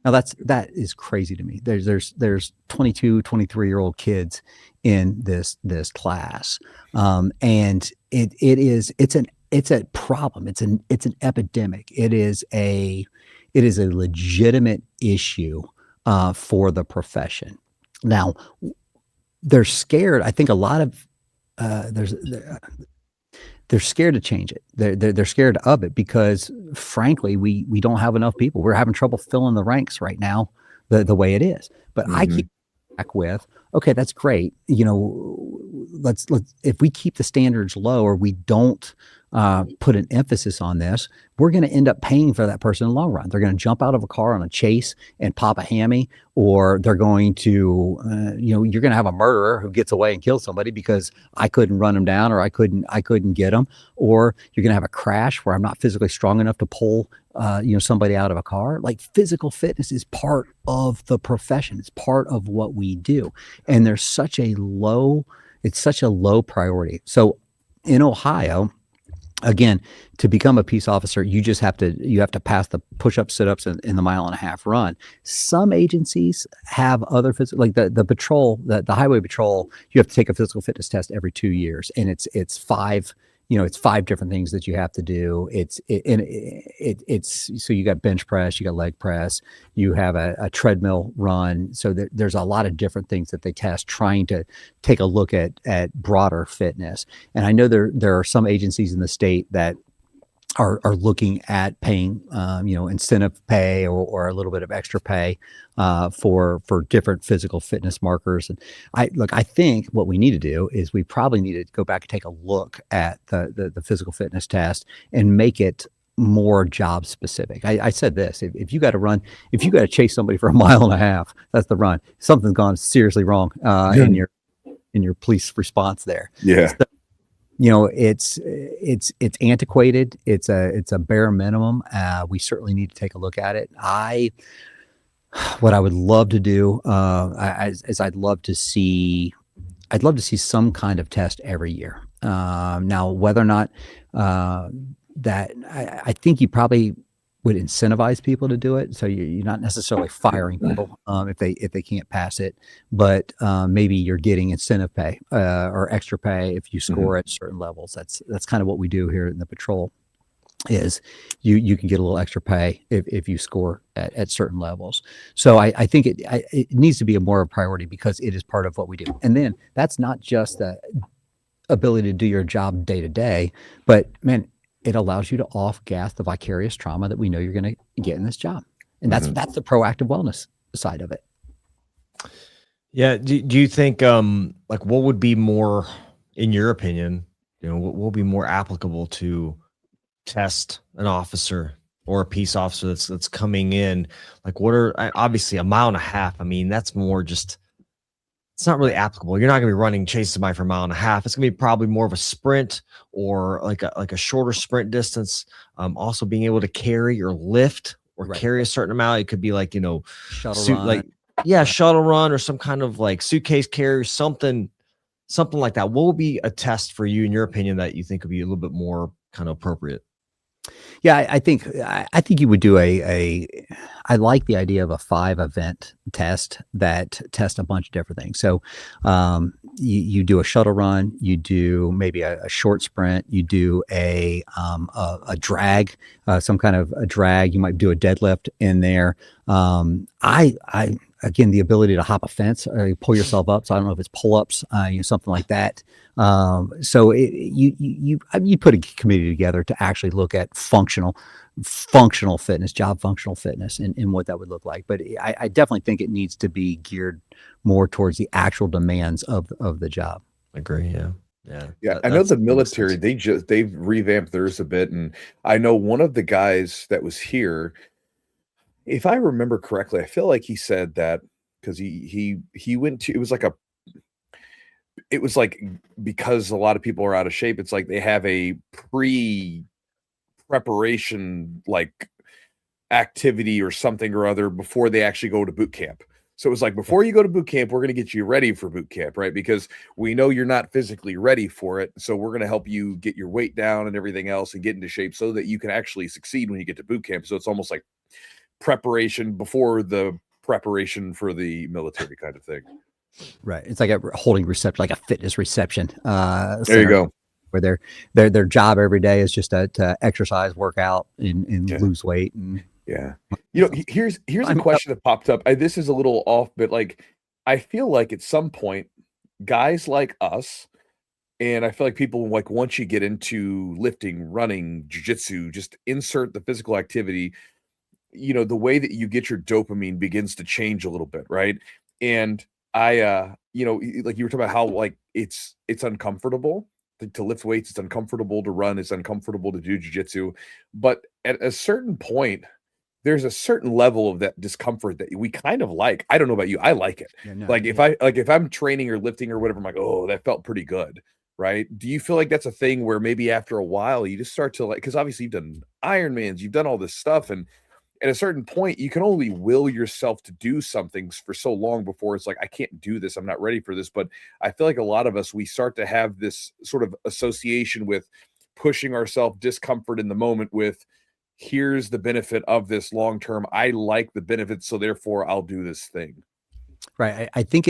Now that is crazy to me. There's 22, 23-year-old kids in this class. And it's a problem. It's an epidemic. It is a legitimate issue for the profession. Now, they're scared. I think a lot of they're scared to change it. They're scared of it because, frankly, we don't have enough people. We're having trouble filling the ranks right now, the way it is. But I keep back with, okay, that's great. Let's if we keep the standards low, or we don't put an emphasis on this, we're going to end up paying for that person in the long run. They're going to jump out of a car on a chase and pop a hammy, or they're going to, you're going to have a murderer who gets away and kills somebody because I couldn't run him down, or I couldn't get him, or you're going to have a crash where I'm not physically strong enough to pull, somebody out of a car. Like, physical fitness is part of the profession. It's part of what we do. And it's such a low priority. So in Ohio, again, to become a peace officer, you have to pass the push-ups, sit-ups, in the 1.5 mile run. Some agencies have other physical, like the patrol, the highway patrol. You have to take a physical fitness test every 2 years, and it's 5. It's 5 different things that you have to do. It's so you got bench press, you got leg press, you have a treadmill run. So there's a lot of different things that they test, trying to take a look at broader fitness. And I know there are some agencies in the state that are looking at paying, incentive pay or a little bit of extra pay for different physical fitness markers. And I think what we need to do is we probably need to go back and take a look at the physical fitness test and make it more job specific. I said this: if you got to chase somebody for 1.5 miles, that's the run. Something's gone seriously wrong in your police response there. Yeah. So, it's antiquated. It's a bare minimum. We certainly need to take a look at it. What I would love to do is I'd love to see some kind of test every year. Now, whether or not that, I think you probably would incentivize people to do it. So you're not necessarily firing people if they can't pass it, but maybe you're getting incentive pay or extra pay if you score at certain levels. That's kind of what we do here in the patrol. Is you can get a little extra pay if you score at certain levels. So I think it needs to be a more of a priority because it is part of what we do. And then that's not just the ability to do your job day to day, but man, it allows you to off-gas the vicarious trauma that we know you're going to get in this job. And that's the proactive wellness side of it. Yeah. Do you think, what would be more, in your opinion, what will be more applicable to test an officer or a peace officer that's coming in? Like, what are, obviously 1.5 miles. I mean, that's more just, it's not really applicable. You're not going to be running chase somebody for 1.5 miles. It's going to be probably more of a sprint or like a shorter sprint distance. Also being able to carry or lift or carry a certain amount. It could be like, shuttle run. Shuttle run or some kind of like suitcase carry, something like that. What would be a test for you, in your opinion, that you think would be a little bit more kind of appropriate? Yeah, I think you would do I like the idea of a 5-event test that tests a bunch of different things. So you do a shuttle run, you do maybe a short sprint, you do a drag, some kind of a drag. You might do a deadlift in there. Again, the ability to hop a fence or you pull yourself up. So I don't know if it's pull-ups, something like that. So you put a committee together to actually look at functional fitness, job functional fitness, and what that would look like. But I definitely think it needs to be geared more towards the actual demands of the job. Agree. Yeah. I know the military, they've revamped theirs a bit. And I know one of the guys that was here, if I remember correctly, I feel like he said that because he went to, it was like because a lot of people are out of shape, it's like they have a preparation like activity or something or other before they actually go to boot camp. So it was like, before you go to boot camp, we're going to get you ready for boot camp, right? Because we know you're not physically ready for it. So we're going to help you get your weight down and everything else and get into shape so that you can actually succeed when you get to boot camp. So it's almost like preparation before the preparation for the military kind of thing. Right. It's like a holding reception, like a fitness reception. There you go. Where their job every day is just to exercise, work out, and lose weight. And yeah, you know, here's a question that popped up. This is a little off, but like, I feel like at some point, guys like us, and I feel like people like once you get into lifting, running, jiu-jitsu, just insert the physical activity, you know, the way that you get your dopamine begins to change a little bit, right? And you know, like you were talking about how like it's uncomfortable to lift weights, it's uncomfortable to run, it's uncomfortable to do jiu-jitsu, but at a certain point, there's a certain level of that discomfort that we kind of like. I don't know about you, I like it. Yeah, no, like if I'm training or lifting or whatever, I'm like, oh, that felt pretty good, right? Do you feel like that's a thing where maybe after a while you just start to like, because obviously you've done Ironmans, you've done all this stuff, and at a certain point, you can only will yourself to do something for so long before it's like, I can't do this. I'm not ready for this. But I feel like a lot of us, we start to have this sort of association with pushing ourselves, discomfort in the moment with, here's the benefit of this long term. I like the benefits, so therefore I'll do this thing. Right. I think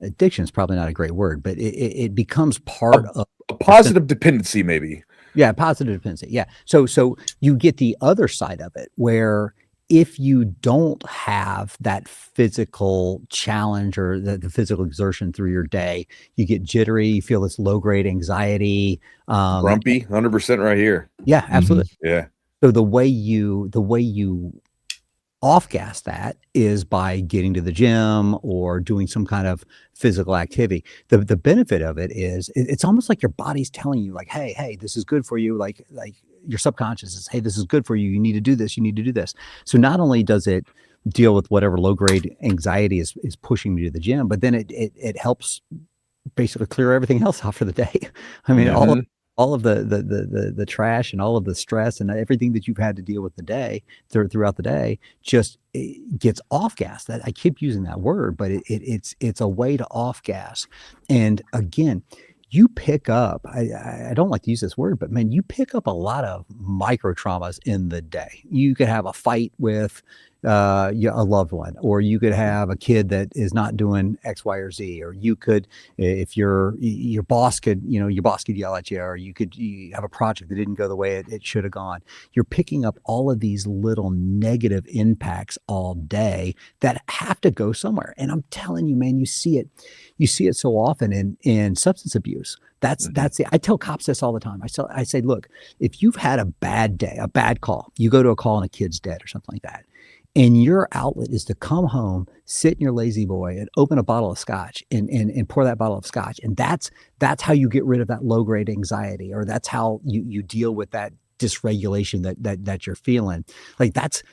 addiction is probably not a great word, but it becomes part of a positive dependency, maybe. Yeah, positive dependency. Yeah. So you get the other side of it where if you don't have that physical challenge or the physical exertion through your day, you get jittery, you feel this low grade anxiety, grumpy, 100% right here. Yeah, absolutely. Yeah. So the way you off gas that is by getting to the gym or doing some kind of physical activity. The benefit of it is it's almost like your body's telling you like, hey, this is good for you. Like your subconscious is, hey, this is good for you. You need to do this. You need to do this. So not only does it deal with whatever low grade anxiety is pushing me to the gym, but then it helps basically clear everything else off for the day. I mean, all of the trash and all of the stress and everything that you've had to deal with the day throughout the day just gets off gas. That I keep using that word, but it's a way to off gas. And again, you pick up, I don't like to use this word, but man, you pick up a lot of micro traumas in the day. You could have a fight with a loved one, or you could have a kid that is not doing X, Y, or Z, or you could, if your boss could yell at you, or you have a project that didn't go the way it should have gone. You're picking up all of these little negative impacts all day that have to go somewhere. And I'm telling you, man, you see it so often in substance abuse. That's it. I tell cops this all the time. I say, look, if you've had a bad day, a bad call, you go to a call and a kid's dead or something like that, and your outlet is to come home, sit in your lazy boy and open a bottle of scotch and pour that bottle of scotch. And that's how you get rid of that low grade anxiety, or that's how you deal with that dysregulation that you're feeling. Like that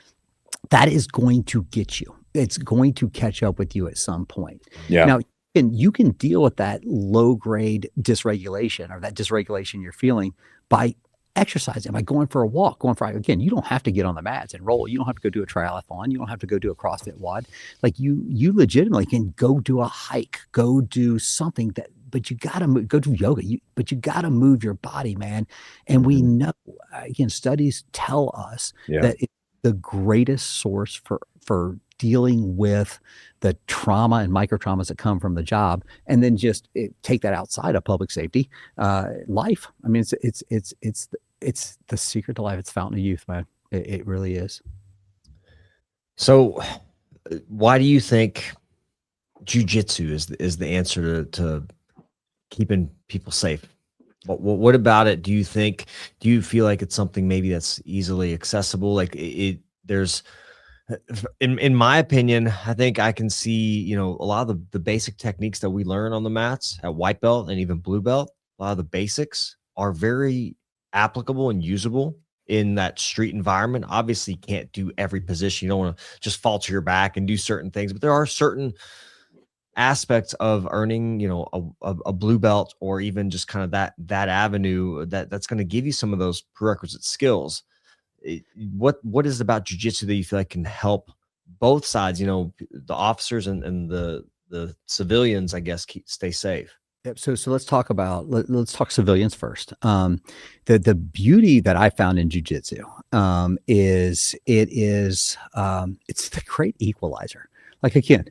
is going to get you. It's going to catch up with you at some point. Yeah. Now, you can deal with that low grade dysregulation or that dysregulation you're feeling by exercising, by going for a walk, again, you don't have to get on the mats and roll. You don't have to go do a triathlon. You don't have to go do a CrossFit WOD. Like you legitimately can go do a hike, go do something but you got to go do yoga, but you got to move your body, man. And we know, again, studies tell us that it's the greatest source for dealing with the trauma and micro traumas that come from the job, and then just take that outside of public safety life. I mean, it's the secret to life. It's fountain of youth, man. It really is. So why do you think jiu-jitsu is the answer to keeping people safe? What about it do you feel like it's something maybe that's easily accessible? Like there's, in my opinion, I think I can see, a lot of the basic techniques that we learn on the mats at white belt and even blue belt, a lot of the basics are very applicable and usable in that street environment. Obviously, you can't do every position. You don't want to just fall to your back and do certain things, but there are certain aspects of earning, a blue belt, or even just kind of that avenue that's going to give you some of those prerequisite skills. What is it about jiu-jitsu that you feel like can help both sides, the officers and the civilians, I guess, stay safe? Yep. So let's talk about let's talk civilians first. The beauty that I found in jujitsu is it's the great equalizer. Like again,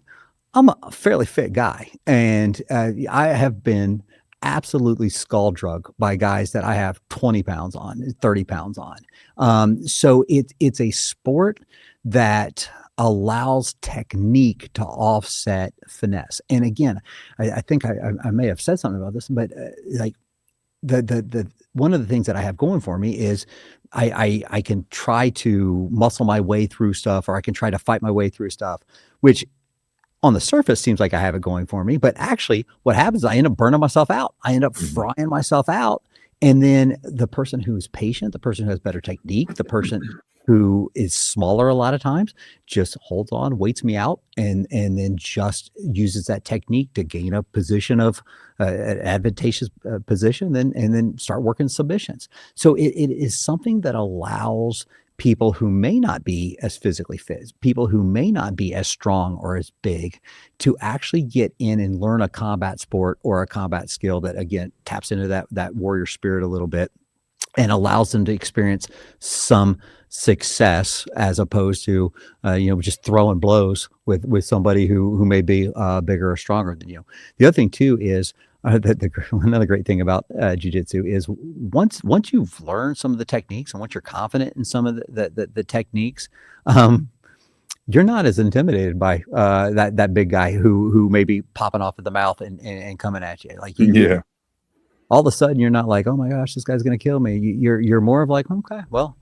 I'm a fairly fit guy, and I have been absolutely skull drug by guys that I have 20 pounds on, 30 pounds on. So it's a sport that allows technique to offset finesse. And again, I think I may have said something about this, but like the one of the things that I have going for me is I can try to muscle my way through stuff, or I can try to fight my way through stuff, which on the surface seems like I have it going for me, but actually what happens is I end up burning myself out. I end up frying myself out. And then the person who's patient, the person who has better technique, the person who is smaller a lot of times just holds on, waits me out, and then just uses that technique to gain a position of an advantageous position, and then start working submissions. So it is something that allows people who may not be as physically fit, people who may not be as strong or as big, to actually get in and learn a combat sport or a combat skill that, again, taps into that warrior spirit a little bit and allows them to experience some success, as opposed to just throwing blows with somebody who may be bigger or stronger than you. The other thing too is another great thing about jiu-jitsu is once you've learned some of the techniques, and once you're confident in some of the techniques, you're not as intimidated by that big guy who may be popping off at the mouth and coming at you. Like all of a sudden you're not like, oh my gosh, this guy's gonna kill me. You're more of like, okay, well,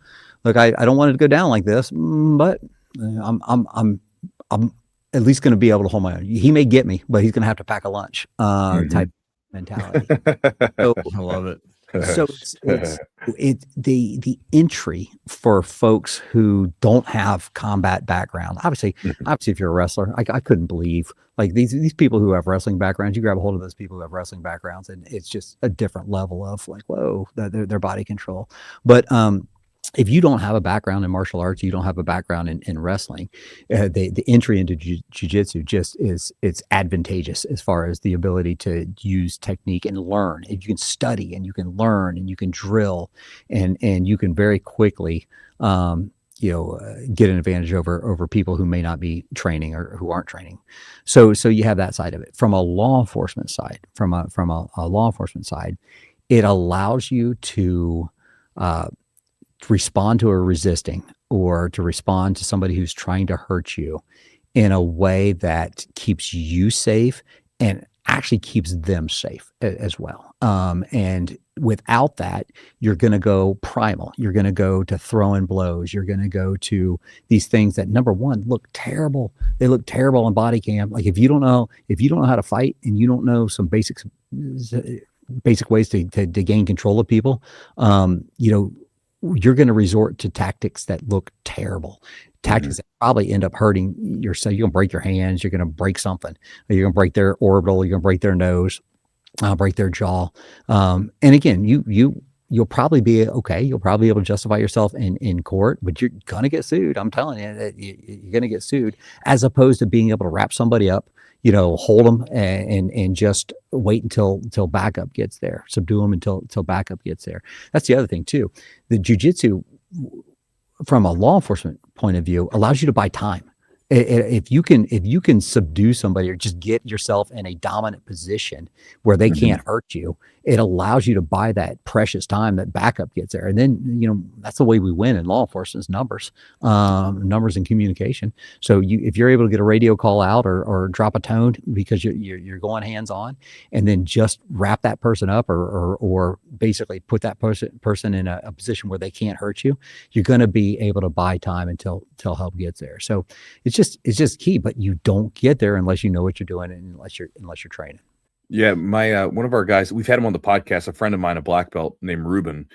look, I don't want it to go down like this, but I'm at least going to be able to hold my own. He may get me, but he's going to have to pack a lunch type mentality. So, I love it. So it's the entry for folks who don't have combat background. Obviously, if you're a wrestler, I couldn't believe like these people who have wrestling backgrounds. You grab a hold of those people who have wrestling backgrounds, and it's just a different level of like, whoa, their body control. But if you don't have a background in martial arts, you don't have a background in wrestling, the entry into jiu-jitsu just it's advantageous as far as the ability to use technique and learn. If you can study and you can learn and you can drill and you can very quickly get an advantage over people who may not be training or who aren't training. So you have that side of it. From a law enforcement side, it allows you to respond to a resisting, or to respond to somebody who's trying to hurt you in a way that keeps you safe and actually keeps them safe as well. And without that, you're going to go primal. You're going to go to throwing blows. You're going to go to these things that, number one, look terrible. They look terrible on body cam. Like if you don't know how to fight, and you don't know some basic ways to gain control of people, you're going to resort to tactics that look terrible, tactics that probably end up hurting yourself. You're going to break your hands. You're going to break something. You're going to break their orbital. You're going to break their nose, break their jaw. And again, you'll probably be okay. You'll probably be able to justify yourself in court, but you're going to get sued. I'm telling you that you're going to get sued, as opposed to being able to wrap somebody up, hold them and just wait until backup gets there, subdue them until backup gets there. That's the other thing too. The jiu-jitsu, from a law enforcement point of view, allows you to buy time. If you can subdue somebody or just get yourself in a dominant position where they can't hurt you, it allows you to buy that precious time that backup gets there. And then, that's the way we win in law enforcement is numbers and communication. So if you're able to get a radio call out or drop a tone because you're going hands on, and then just wrap that person up or basically put that person in a position where they can't hurt you, you're going to be able to buy time until help gets there. So it's just key, but you don't get there unless you know what you're doing and unless you're training. Yeah, my one of our guys, we've had him on the podcast, a friend of mine, a black belt named Ruben.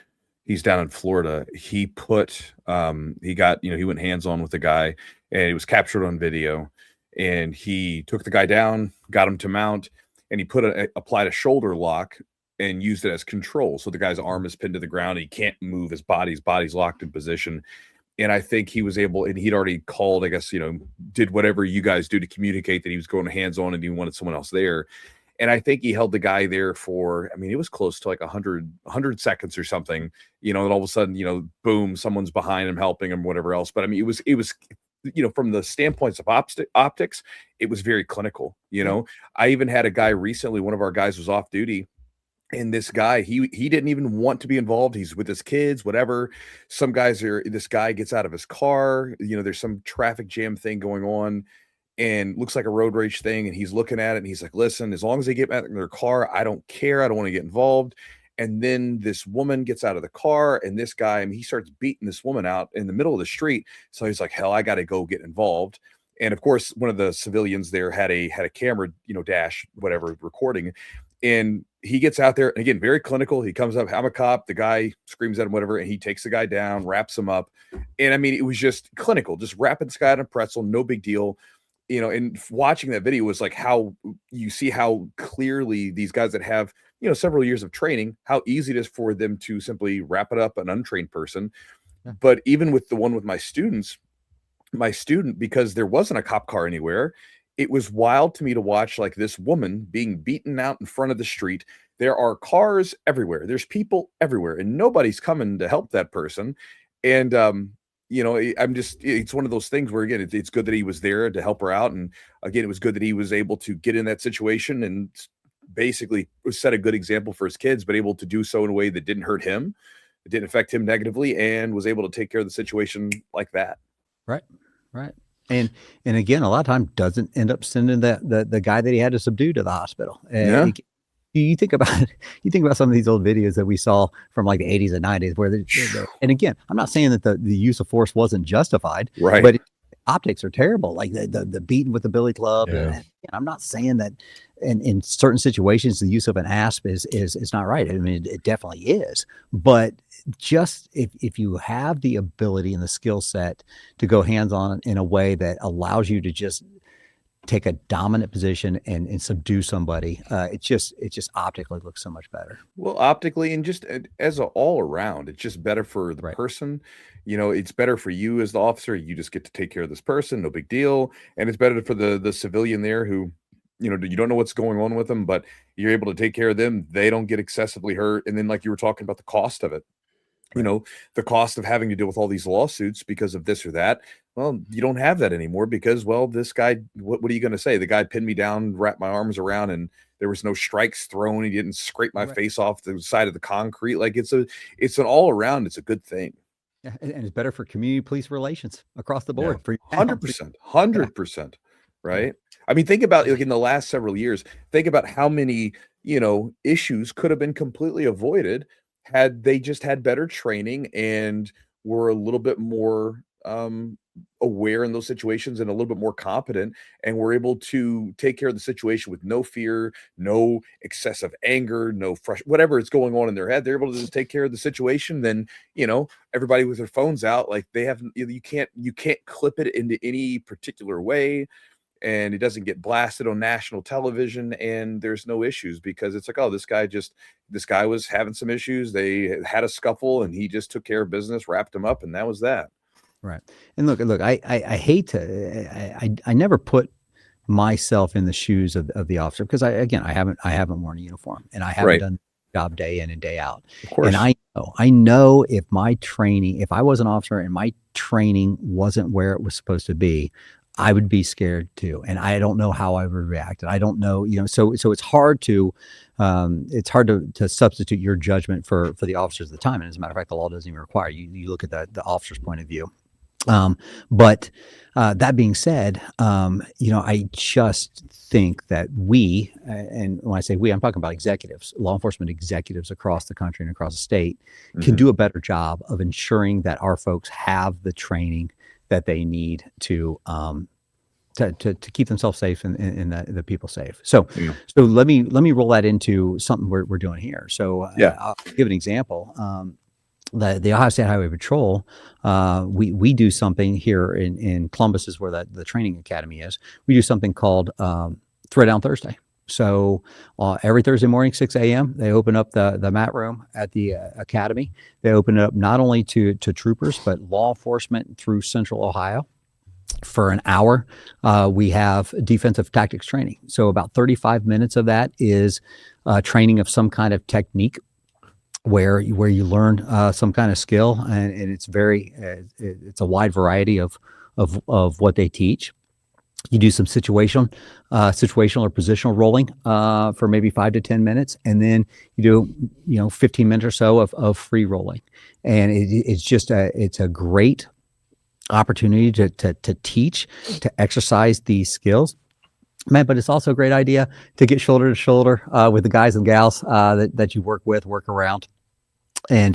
He's down in Florida. He put he went hands-on with the guy, and it was captured on video, and he took the guy down, got him to mount, and he applied a shoulder lock and used it as control. So the guy's arm is pinned to the ground, he can't move his body's locked in position. And I think he was able, and he'd already called, I guess, did whatever you guys do to communicate that he was going hands-on and he wanted someone else there. And I think he held the guy there for, I mean, it was close to like 100 seconds or something, and all of a sudden, boom, someone's behind him, helping him, whatever else. But I mean, it was, from the standpoints of optics, it was very clinical. I even had a guy recently, one of our guys was off duty, and this guy, he didn't even want to be involved. He's with his kids, whatever. This guy gets out of his car, there's some traffic jam thing going on, and looks like a road rage thing. And he's looking at it and he's like, listen, as long as they get back in their car, I don't care. I don't want to get involved. And then this woman gets out of the car, and this guy, he starts beating this woman out in the middle of the street. So he's like, hell, I got to go get involved. And of course, one of the civilians there had a camera, dash, whatever, recording. And he gets out there, and again, very clinical. He comes up, I'm a cop. The guy screams at him, whatever, and he takes the guy down, wraps him up. And I mean, it was just clinical, just wrapping this guy in a pretzel, no big deal. And watching that video was like how you see how clearly these guys that have, several years of training, how easy it is for them to simply wrap it up an untrained person. Yeah. But even with the one with my student, because there wasn't a cop car anywhere, it was wild to me to watch like this woman being beaten out in front of the street. There are cars everywhere. There's people everywhere, and nobody's coming to help that person. And, it's one of those things where, again, it's good that he was there to help her out. And again, it was good that he was able to get in that situation and basically set a good example for his kids, but able to do so in a way that didn't hurt him, it didn't affect him negatively, and was able to take care of the situation like that. Right. And again, a lot of times doesn't end up sending the guy that he had to subdue to the hospital. And you think about some of these old videos that we saw from like the 80s and 90s where and again, I'm not saying that the use of force wasn't justified, right? But optics are terrible, like the beating with the billy club. Yeah. And I'm not saying that in certain situations the use of an asp is not right. I mean, it definitely is, but just if you have the ability and the skill set to go hands-on in a way that allows you to just take a dominant position and subdue somebody, it just optically looks so much better. Well, optically, and just as all around, it's just better for the person. It's better for you as the officer. You just get to take care of this person, no big deal. And it's better for the civilian there who, you don't know what's going on with them, but you're able to take care of them. They don't get excessively hurt. And then, like you were talking about, the cost of it, the cost of having to deal with all these lawsuits because of this or that. Well, you don't have that anymore because, well, this guy, what are you going to say? The guy pinned me down, wrapped my arms around, and there was no strikes thrown. He didn't scrape my face off the side of the concrete. Like it's an all around, it's a good thing. Yeah, and it's better for community police relations across the board. Yeah. 100%. Right. I mean, think about, like, in the last several years, think about how many, issues could have been completely avoided had they just had better training and were a little bit more aware in those situations and a little bit more competent, and were able to take care of the situation with no fear, no excessive anger, no whatever is going on in their head. They're able to just take care of the situation. Then, everybody with their phones out, like they have, you can't clip it into any particular way, and it doesn't get blasted on national television, and there's no issues because it's like, oh, this guy was having some issues. They had a scuffle and he just took care of business, wrapped him up, and that was that. Right. And look, I hate to, I never put myself in the shoes of the officer, because I haven't worn a uniform, and I haven't done the job day in and day out. Of course. And I know if I was an officer and my training wasn't where it was supposed to be, I would be scared too. And I don't know how I would react. And I don't know, so it's hard to substitute your judgment for the officers at the time. And as a matter of fact, the law doesn't even require you look at the officer's point of view. But that being said, I just think that we, and when I say we, I'm talking about executives, law enforcement executives across the country and across the state, can do a better job of ensuring that our folks have the training that they need to keep themselves safe and the people safe. So let me roll that into something we're doing here. So I'll give an example. The Ohio State Highway Patrol, we do something here in Columbus, is where the training academy is. We do something called Throwdown Thursday. So every Thursday morning, 6 a.m., they open up the mat room at the academy. They open it up not only to troopers, but law enforcement through Central Ohio. For an hour, we have defensive tactics training. So about 35 minutes of that is training of some kind of technique where you learn some kind of skill, and it's it's a wide variety of what they teach. You do some situational or positional rolling for maybe 5 to 10 minutes, and then you do 15 minutes or so of free rolling, and it's a great opportunity to teach, to exercise these skills, man. But it's also a great idea to get shoulder to shoulder with the guys and gals that you work around, and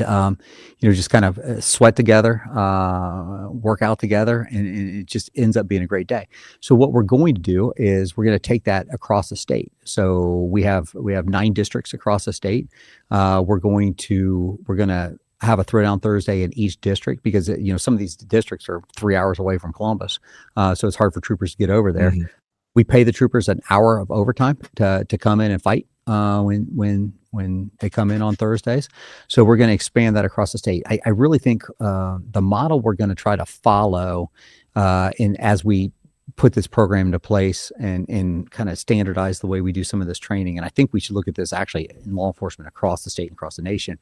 just kind of sweat together, work out together, and it just ends up being a great day. So what we're going to do is we're going to take that across the state. So we have 9 districts across the state. We're going to have a Throwdown Thursday in each district, because some of these districts are 3 hours away from Columbus, so it's hard for troopers to get over there. Mm-hmm. We pay the troopers an hour of overtime to come in and fight when they come in on Thursdays. So we're going to expand that across the state. I really think the model we're going to try to follow as we put this program into place and kind of standardize the way we do some of this training, and I think we should look at this actually in law enforcement across the state and across the nation,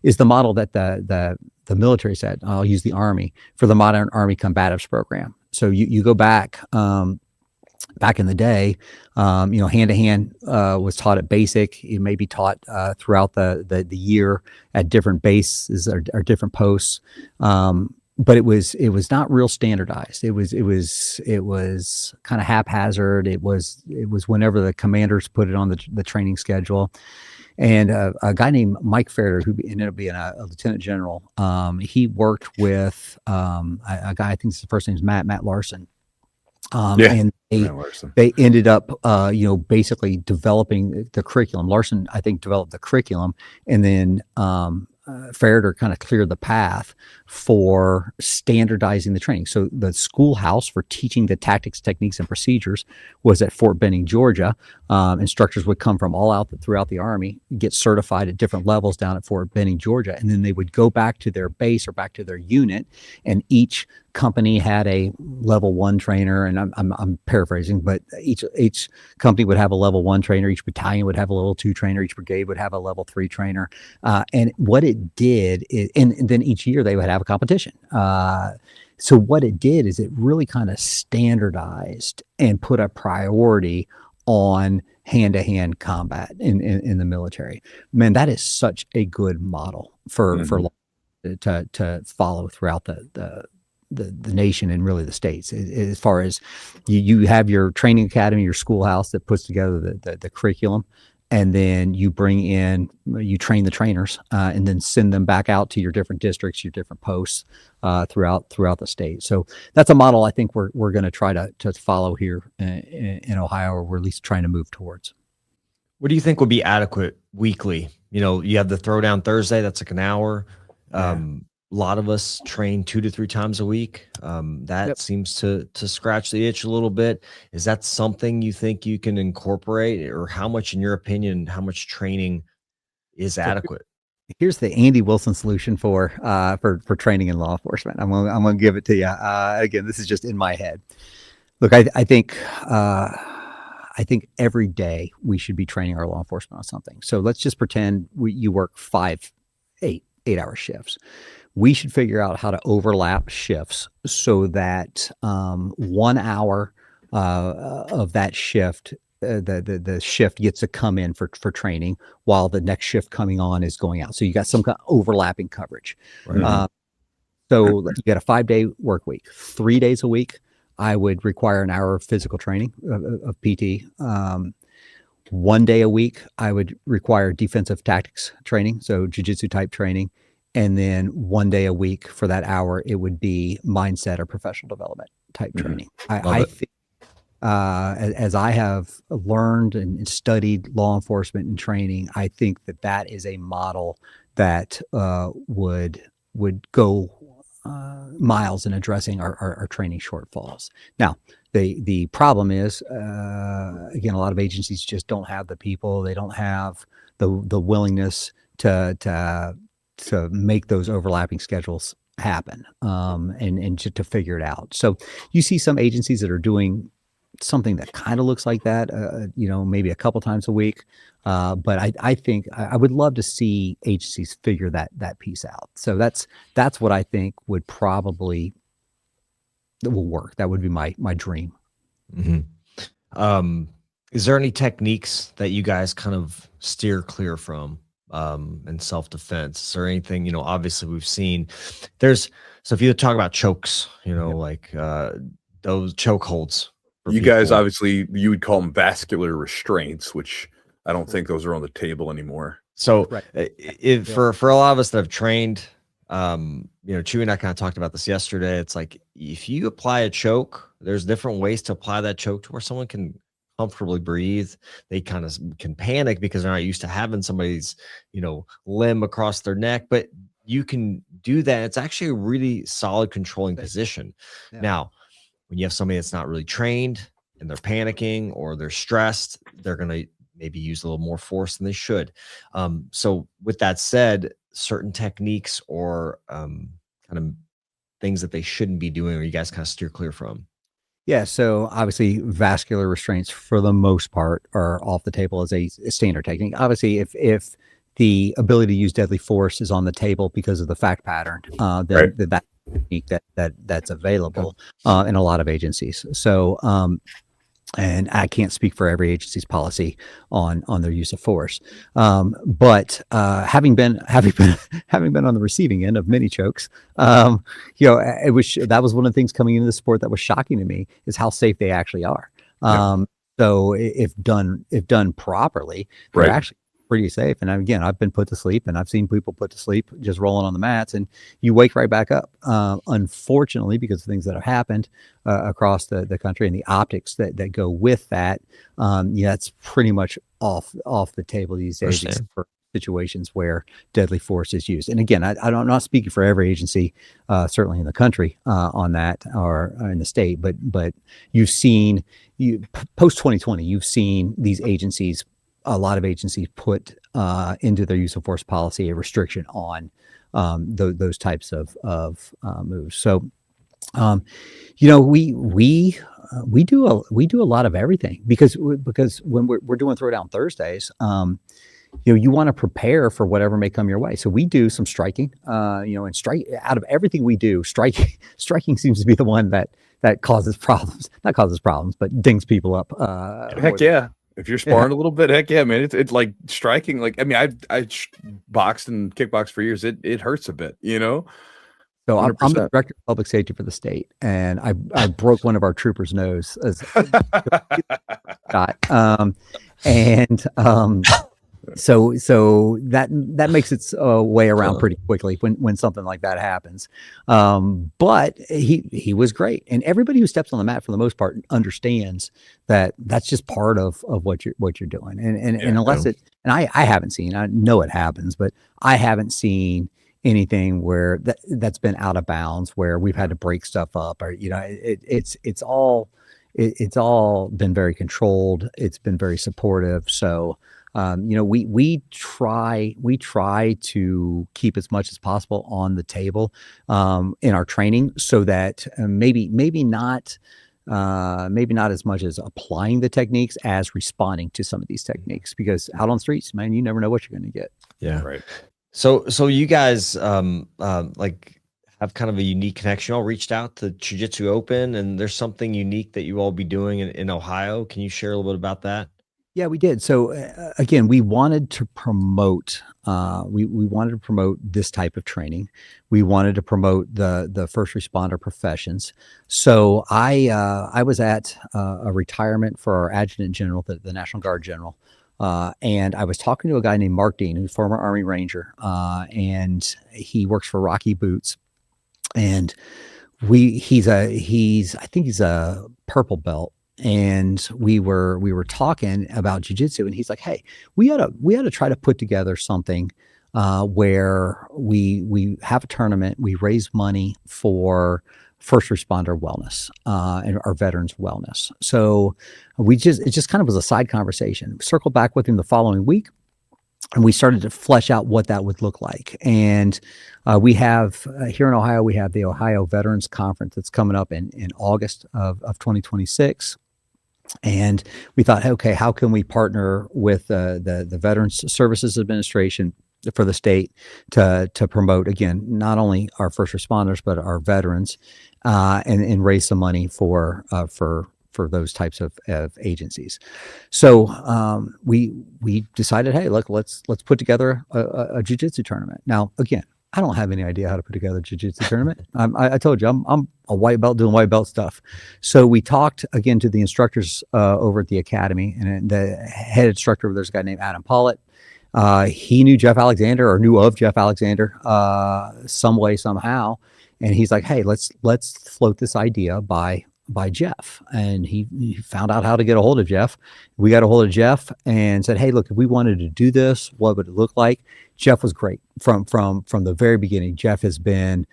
is the model that the military said. I'll use the Army for the Modern Army Combatives Program. So you go back in the day, hand-to-hand was taught at basic. It may be taught throughout the year at different bases or different posts. But it was not real standardized. It was kind of haphazard. It was whenever the commanders put it on the training schedule. And a guy named Mike Fareder, who ended up being a lieutenant general, he worked with a guy, I think his first name is Matt Larson. And they ended up, basically developing the curriculum. Larson, I think, developed the curriculum, and then Fareder kind of cleared the path for standardizing the training. So the schoolhouse for teaching the tactics, techniques, and procedures was at Fort Benning, Georgia. Instructors would come from all out throughout the Army, get certified at different levels down at Fort Benning, Georgia, and then they would go back to their base or back to their unit, and each company had a level 1 trainer, and I'm paraphrasing, but each company would have a level 1 trainer, each battalion would have a level 2 trainer, each brigade would have a level 3 trainer, and what it did is, and then each year they would have a competition. So what it did is it really kind of standardized and put a priority on hand-to-hand combat in the military. Man, that is such a good model for to follow throughout the nation and really the states. As far as you have your training academy, your schoolhouse that puts together the curriculum, and then you train the trainers, and then send them back out to your different districts, your different posts throughout the state. So that's a model I think we're going to try to follow here in Ohio, or we're at least trying to move towards. What do you think would be adequate weekly? You have the Throwdown Thursday, that's like an hour. A lot of us train 2 to 3 times a week. That seems to scratch the itch a little bit. Is that something you think you can incorporate, or how much, in your opinion, how much training is adequate? Here's the Andy Wilson solution for training in law enforcement. I'm gonna give it to you. Again, this is just in my head. Look, I think every day we should be training our law enforcement on something. So let's just pretend you work 8-hour shifts. We should figure out how to overlap shifts so that 1 hour of that shift, the shift gets to come in for training while the next shift coming on is going out. So you got some kind of overlapping coverage. Right. So you got a 5-day work week. 3 days a week, I would require an hour of physical training of PT. 1 day a week, I would require defensive tactics training, so Jiu-Jitsu type training. And then 1 day a week for that hour, it would be mindset or professional development type training. I think as I have learned and studied law enforcement and training, I think that is a model that would go miles in addressing our training shortfalls. Now, the problem is, again, a lot of agencies just don't have the people. They don't have the willingness to make those overlapping schedules happen, and to figure it out. So you see some agencies that are doing something that kind of looks like that, maybe a couple times a week. But I think I would love to see agencies figure that piece out. So that's what I think that will work. That would be my dream. Mm-hmm. Is there any techniques that you guys kind of steer clear from in self-defense? Is there anything, obviously we've seen so if you talk about chokes, like those choke holds. You guys, obviously, you would call them vascular restraints, which I don't think those are on the table anymore. So right. For a lot of us that have trained, Chewy and I kind of talked about this yesterday. It's like, if you apply a choke, there's different ways to apply that choke to where someone can comfortably breathe. They kind of can panic because they're not used to having somebody's, limb across their neck, but you can do that. It's actually a really solid controlling position. Yeah. Now, when you have somebody that's not really trained and they're panicking or they're stressed, they're going to maybe use a little more force than they should. So with that said, certain techniques or kind of things that they shouldn't be doing, or you guys kind of steer clear from? Yeah. So obviously vascular restraints for the most part are off the table as a standard technique. Obviously, if the ability to use deadly force is on the table because of the fact pattern, then that technique that's available in a lot of agencies. So, and I can't speak for every agency's policy on their use of force. But having been on the receiving end of many chokes, that was one of the things coming into the sport that was shocking to me, is how safe they actually are. So if done properly, they're actually pretty safe. And again, I've been put to sleep, and I've seen people put to sleep just rolling on the mats, and you wake right back up. Unfortunately, because of things that have happened across the country and the optics that go with that, it's pretty much off the table these days, except for situations where deadly force is used. And again, I'm not speaking for every agency, certainly in the country on that, or in the state, but you've seen post 2020, you've seen these agencies. A lot of agencies put into their use of force policy a restriction on those types of moves. So, we do a lot of everything because when we're doing Throwdown Thursdays, you want to prepare for whatever may come your way. So we do some striking, and out of everything we do, striking seems to be the one that causes problems. Not causes problems, but dings people up. Heck yeah. If you're sparring a little bit, heck yeah, man. It's like striking. Like, I mean, I boxed and kickboxed for years. It hurts a bit, So I'm the director of public safety for the state, and I broke one of our troopers' nose as so that makes its way around pretty quickly when something like that happens. But he was great, and everybody who steps on the mat for the most part understands that that's just part of what you're doing. And unless I haven't seen, I know it happens, but I haven't seen anything where that's been out of bounds, where we've had to break stuff up, or it's all been very controlled. It's been very supportive. So. We try to keep as much as possible on the table in our training, so that maybe not as much as applying the techniques as responding to some of these techniques, because out on the streets, man, you never know what you're going to get. Yeah. Right. So you guys like have kind of a unique connection. You all reached out to Jiu-Jitsu Open, and there's something unique that you all be doing in Ohio. Can you share a little bit about that? Yeah, we did. So again, we wanted to promote. We wanted to promote this type of training. We wanted to promote the first responder professions. So I was at a retirement for our adjutant general, the National Guard general, and I was talking to a guy named Mark Dean, who's a former Army Ranger, and he works for Rocky Boots, and he's I think he's a purple belt. And we were talking about jiu-jitsu, and he's like, "Hey, we ought to try to put together something where we have a tournament, we raise money for first responder wellness and our veterans wellness." So it just kind of was a side conversation. Circled back with him the following week, and we started to flesh out what that would look like. And we have here in Ohio, we have the Ohio Veterans Conference that's coming up in August of 2026. And we thought, okay, how can we partner with the Veterans Services Administration for the state to promote, again, not only our first responders but our veterans, and raise some money for those types of agencies. So we decided, hey, look, let's put together a jiu-jitsu tournament. Now, again, I don't have any idea how to put together a jiu-jitsu tournament. I told you, I'm a white belt doing white belt stuff. So we talked again to the instructors over at the academy, and the head instructor, there's a guy named Adam Pollitt. He knew Jeff Alexander, or knew of Jeff Alexander some way, somehow. And he's like, hey, let's float this idea by Jeff. And he found out how to get a hold of Jeff. We got a hold of Jeff and said, hey, look, if we wanted to do this, what would it look like? Jeff was great from the very beginning. Jeff has been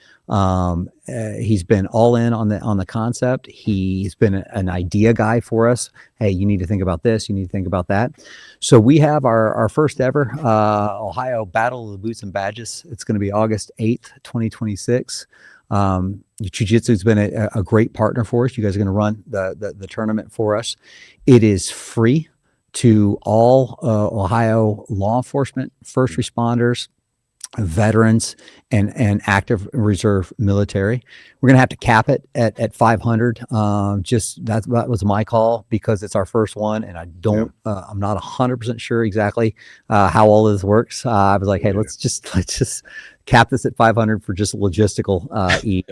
he's been all in on the concept. He's been an idea guy for us. Hey, you need to think about this. You need to think about that. So we have our first ever Ohio Battle of the Boots and Badges. It's going to be August 8th, 2026. Jiu-Jitsu has been a great partner for us. You guys are going to run the tournament for us. It is free to all Ohio law enforcement, first responders, veterans, and active reserve military. We're going to have to cap it at 500. Just that was my call because it's our first one, and I don't. I'm not 100% sure exactly how all this works. I was like, hey, let's just cap this at 500 for just logistical ease.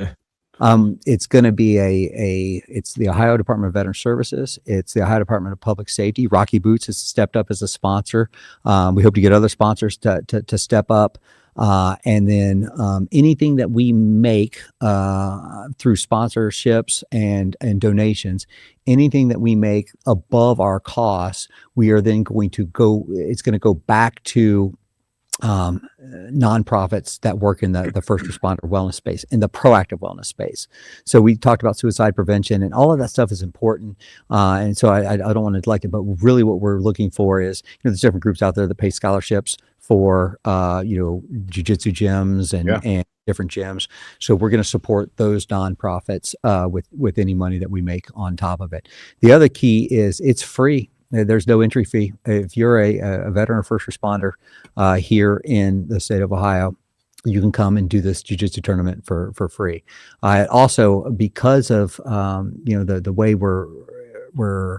It's going to be it's the Ohio Department of Veteran Services. It's the Ohio Department of Public Safety. Rocky Boots has stepped up as a sponsor. We hope to get other sponsors to step up. And then anything that we make through sponsorships and donations, anything that we make above our costs, we are then going to it's going to go back to nonprofits that work in the first responder wellness space, in the proactive wellness space. So we talked about suicide prevention, and all of that stuff is important. And so I don't want to neglect it, but really what we're looking for is, there's different groups out there that pay scholarships for, jiu-jitsu gyms and different gyms. So we're going to support those nonprofits with any money that we make on top of it. The other key is it's free. There's no entry fee. If you're a veteran or first responder here in the state of Ohio, you can come and do this jiu-jitsu tournament for free. Also, because of the way we're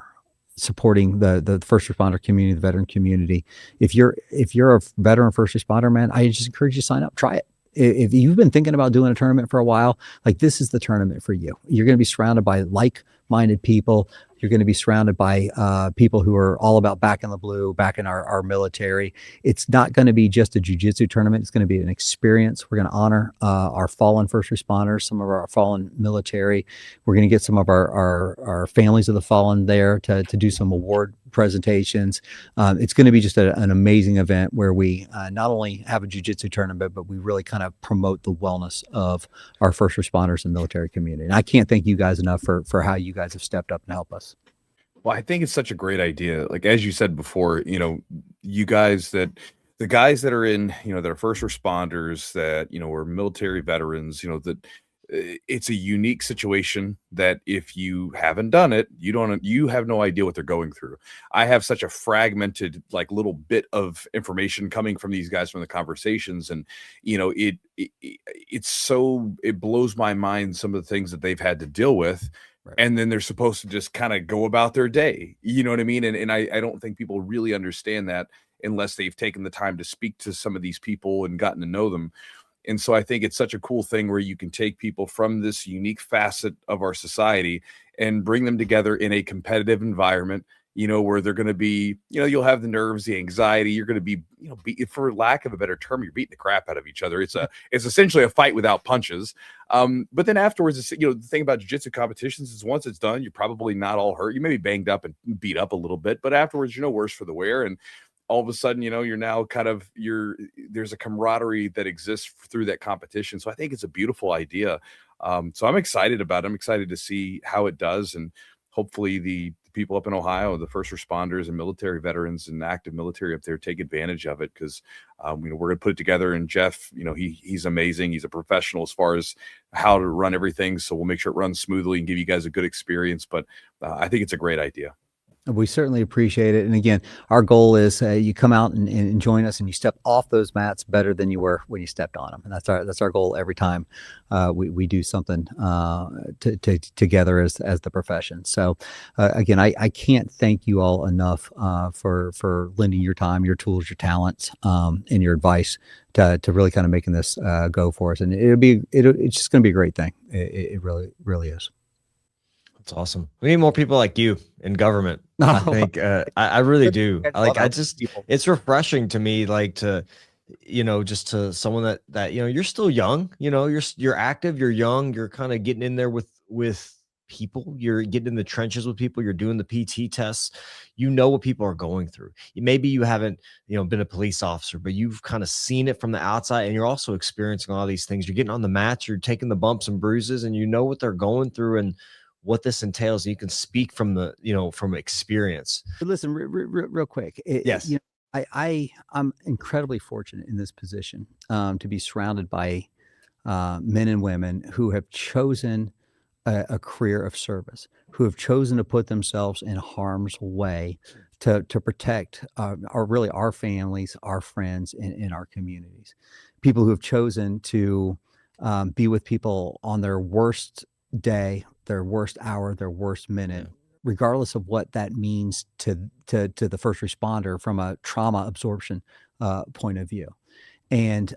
supporting the first responder community, the veteran community, if you're a veteran first responder, man, I just encourage you to sign up. Try it. If you've been thinking about doing a tournament for a while, like, this is the tournament for you. You're going to be surrounded by like-minded people. You're going to be surrounded by people who are all about back in the blue, back in our military. It's not going to be just a jiu-jitsu tournament. It's going to be an experience. We're going to honor our fallen first responders, some of our fallen military. We're going to get some of our families of the fallen there to do some award presentations. It's going to be just an amazing event where we not only have a jiu-jitsu tournament, but we really kind of promote the wellness of our first responders and military community. And I can't thank you guys enough for how you guys have stepped up and helped us. Well, I think it's such a great idea. Like, as you said before, the guys that are in, that are first responders, that, are military veterans, that it's a unique situation that if you haven't done it, you have no idea what they're going through. I have such a fragmented, like, little bit of information coming from these guys from the conversations. And, it blows my mind, some of the things that they've had to deal with. Right. And then they're supposed to just kind of go about their day. You know what I mean? And I don't think people really understand that unless they've taken the time to speak to some of these people and gotten to know them. And so I think it's such a cool thing where you can take people from this unique facet of our society and bring them together in a competitive environment, where they're going to be, you'll have the nerves, the anxiety. You're going to be, for lack of a better term, you're beating the crap out of each other. It's essentially a fight without punches. But then afterwards, the thing about jiu-jitsu competitions is once it's done, you're probably not all hurt. You may be banged up and beat up a little bit, but afterwards, you're no worse for the wear. And all of a sudden, you're now there's a camaraderie that exists through that competition. So I think it's a beautiful idea. So I'm excited about it. I'm excited to see how it does. And hopefully the the people up in Ohio, the first responders and military veterans and active military up there, take advantage of it, because we're going to put it together. And Jeff, he's amazing. He's a professional as far as how to run everything. So we'll make sure it runs smoothly and give you guys a good experience. But I think it's a great idea. We certainly appreciate it. And again, our goal is you come out and join us, and you step off those mats better than you were when you stepped on them. And that's our goal every time we do something together as the profession. So again, I can't thank you all enough for lending your time, your tools, your talents, and your advice to really kind of making this go for us. And it's just going to be a great thing. It really is. That's awesome. We need more people like you in government. I think I really do. It's refreshing to me, like just to someone that you're still young, you're active, you're young, you're kind of getting in there with people, you're getting in the trenches with people, you're doing the PT tests, what people are going through. Maybe you haven't, been a police officer, but you've kind of seen it from the outside, and you're also experiencing all these things. You're getting on the mats, you're taking the bumps and bruises, and what they're going through and what this entails. You can speak from from experience. But listen, real quick. Yes. I'm incredibly fortunate in this position to be surrounded by men and women who have chosen a career of service, who have chosen to put themselves in harm's way to protect our families, our friends, and our communities. People who have chosen to be with people on their worst day, their worst hour, their worst minute, regardless of what that means to the first responder from a trauma absorption point of view. And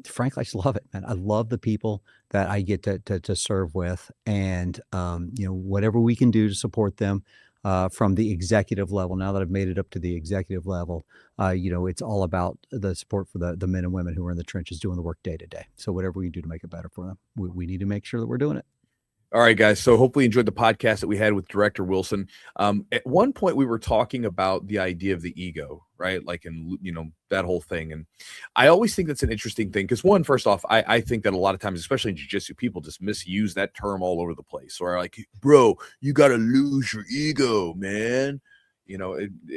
frankly, I just love it, man. I love the people that I get to serve with, and whatever we can do to support them from the executive level. Now that I've made it up to the executive level, it's all about the support for the men and women who are in the trenches doing the work day to day. So whatever we can do to make it better for them, we need to make sure that we're doing it. All right, guys. So hopefully you enjoyed the podcast that we had with Director Wilson. At one point we were talking about the idea of the ego, right? Like, that whole thing. And I always think that's an interesting thing, because first off, I think that a lot of times, especially in jiu-jitsu, people just misuse that term all over the place. Or like, bro, you got to lose your ego, man.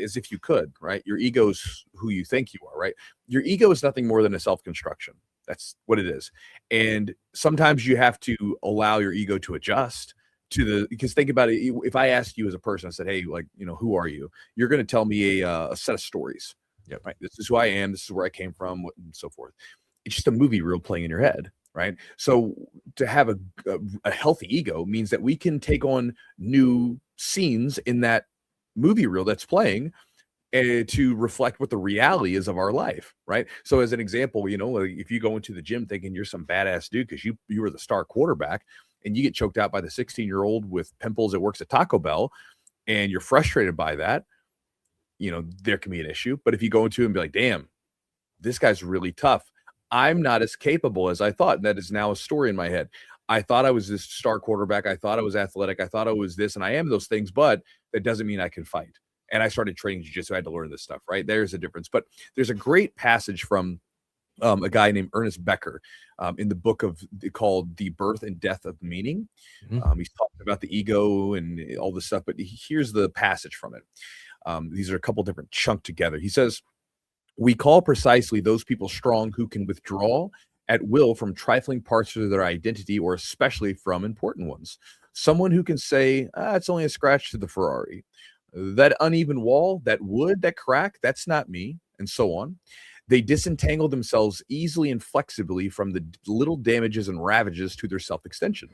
As if you could, right? Your ego's who you think you are, right? Your ego is nothing more than a self-construction. That's what it is. And sometimes you have to allow your ego to adjust because think about it. If I asked you as a person, I said, hey, who are you? You're going to tell me a set of stories. Yeah. Right. This is who I am. This is where I came from, and so forth. It's just a movie reel playing in your head. Right. So to have a healthy ego means that we can take on new scenes in that movie reel that's playing, to reflect what the reality is of our life, right? So as an example, if you go into the gym thinking you're some badass dude because you were the star quarterback, and you get choked out by the 16-year-old with pimples that works at Taco Bell, and you're frustrated by that, there can be an issue. But if you go into it and be like, damn, this guy's really tough. I'm not as capable as I thought. And that is now a story in my head. I thought I was this star quarterback. I thought I was athletic. I thought I was this, and I am those things, but that doesn't mean I can fight. And I started training jiu-jitsu. I had to learn this stuff, right? There's a difference. But there's a great passage from a guy named Ernest Becker in the book called The Birth and Death of Meaning. Mm-hmm. He's talking about the ego and all this stuff, but here's the passage from it. These are a couple different chunked together. He says, we call precisely those people strong who can withdraw at will from trifling parts of their identity, or especially from important ones. Someone who can say, it's only a scratch to the Ferrari. That uneven wall, that wood, that crack, that's not me, and so on. They disentangle themselves easily and flexibly from the little damages and ravages to their self-extension.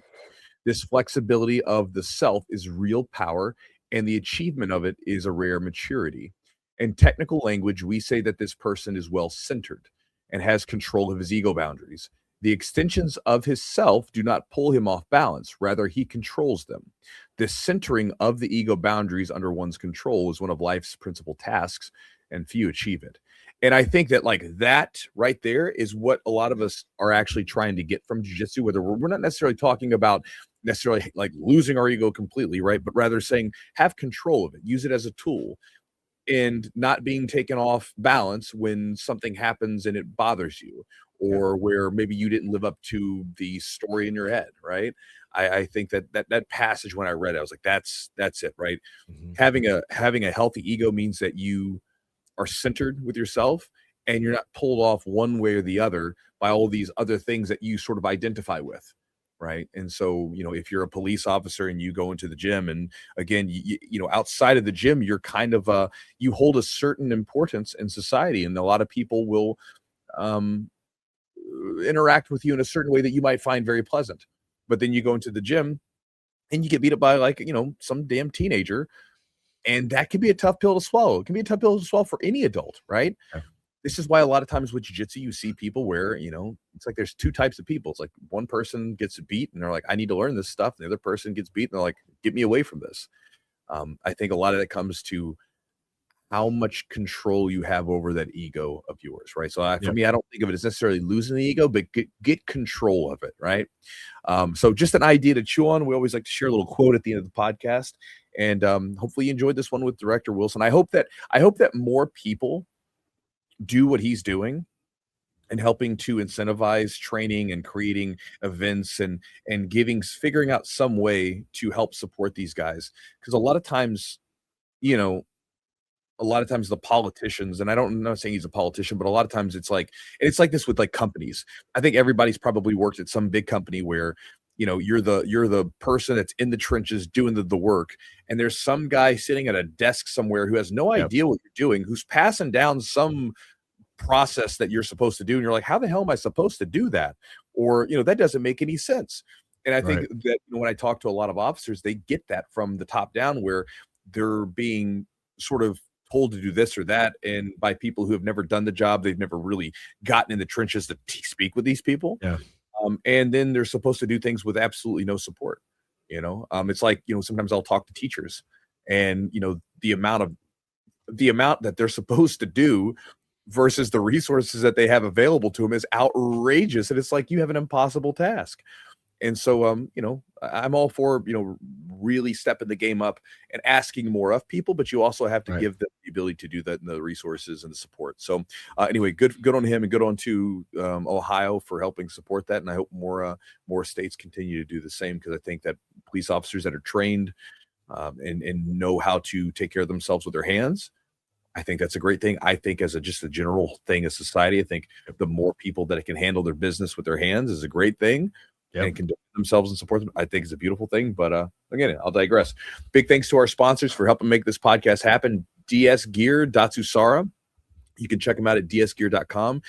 This flexibility of the self is real power, and the achievement of it is a rare maturity. In technical language, we say that this person is well-centered and has control of his ego boundaries. The extensions of his self do not pull him off balance. Rather, he controls them. This centering of the ego boundaries under one's control is one of life's principal tasks, and few achieve it. And I think that that right there is what a lot of us are actually trying to get from jiu-jitsu, whether we're not necessarily talking about losing our ego completely, right? But rather saying, have control of it, use it as a tool. and not being taken off balance when something happens and it bothers you, or where maybe you didn't live up to the story in your head, right? I think that passage, when I read it, I was like, that's it, right? Mhm. Having a healthy ego means that you are centered with yourself and you're not pulled off one way or the other by all these other things that you sort of identify with, right? And so, if you're a police officer and you go into the gym, and again, outside of the gym, you're kind of you hold a certain importance in society, and a lot of people will um interact with you in a certain way that you might find very pleasant. But then you go into the gym and you get beat up by, like, some damn teenager, and that can be a tough pill to swallow. It can be a tough pill to swallow for any adult, right? Yeah. This is why a lot of times with jiu-jitsu, you see people where, it's like there's two types of people. It's like one person gets beat and they're like, I need to learn this stuff. And the other person gets beat and they're like, get me away from this. I think a lot of that comes to how much control you have over that ego of yours, right? So for Yep. me, I don't think of it as necessarily losing the ego, but get control of it, right? So just an idea to chew on. We always like to share a little quote at the end of the podcast, and hopefully you enjoyed this one with Director Wilson. I hope that more people do what he's doing and helping to incentivize training and creating events and figuring out some way to help support these guys, because you know a lot of times the politicians, and I'm not saying he's a politician, but a lot of times it's like this with like companies. I think everybody's probably worked at some big company where, you're the person that's in the trenches doing the work, and there's some guy sitting at a desk somewhere who has no Yep. idea what you're doing, who's passing down some process that you're supposed to do, and you're like, how the hell am I supposed to do that? Or, that doesn't make any sense. And I think Right. that, when I talk to a lot of officers, they get that from the top down, where they're being sort of told to do this or that, and by people who have never done the job. They've never really gotten in the trenches to speak with these people. Yeah. And then they're supposed to do things with absolutely no support. It's like, sometimes I'll talk to teachers, and the amount that they're supposed to do versus the resources that they have available to them is outrageous, and it's like you have an impossible task. And so, I'm all for, really stepping the game up and asking more of people, but you also have to Right. give them the ability to do that, and the resources and the support. So, anyway, good on him, and good on to Ohio for helping support that. And I hope more states continue to do the same, because I think that police officers that are trained and know how to take care of themselves with their hands, I think that's a great thing. I think as just a general thing as society, I think the more people that can handle their business with their hands is a great thing. Yep. And can defend themselves and support them, I think is a beautiful thing. But again, I'll digress. Big thanks to our sponsors for helping make this podcast happen. DS Gear, Datsusara. You can check them out at de-escalation.com.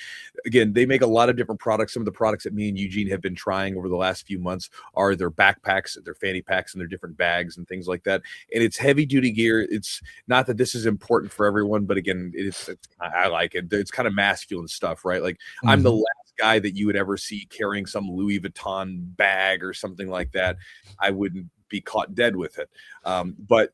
Again, they make a lot of different products. Some of the products that me and Eugene have been trying over the last few months are their backpacks, their fanny packs, and their different bags and things like that. And it's heavy duty gear. It's not that this is important for everyone, but again, I like it. It's kind of masculine stuff, right? Like I'm the Mhm. last guy that you would ever see carrying some Louis Vuitton bag or something like that. I wouldn't be caught dead with it. But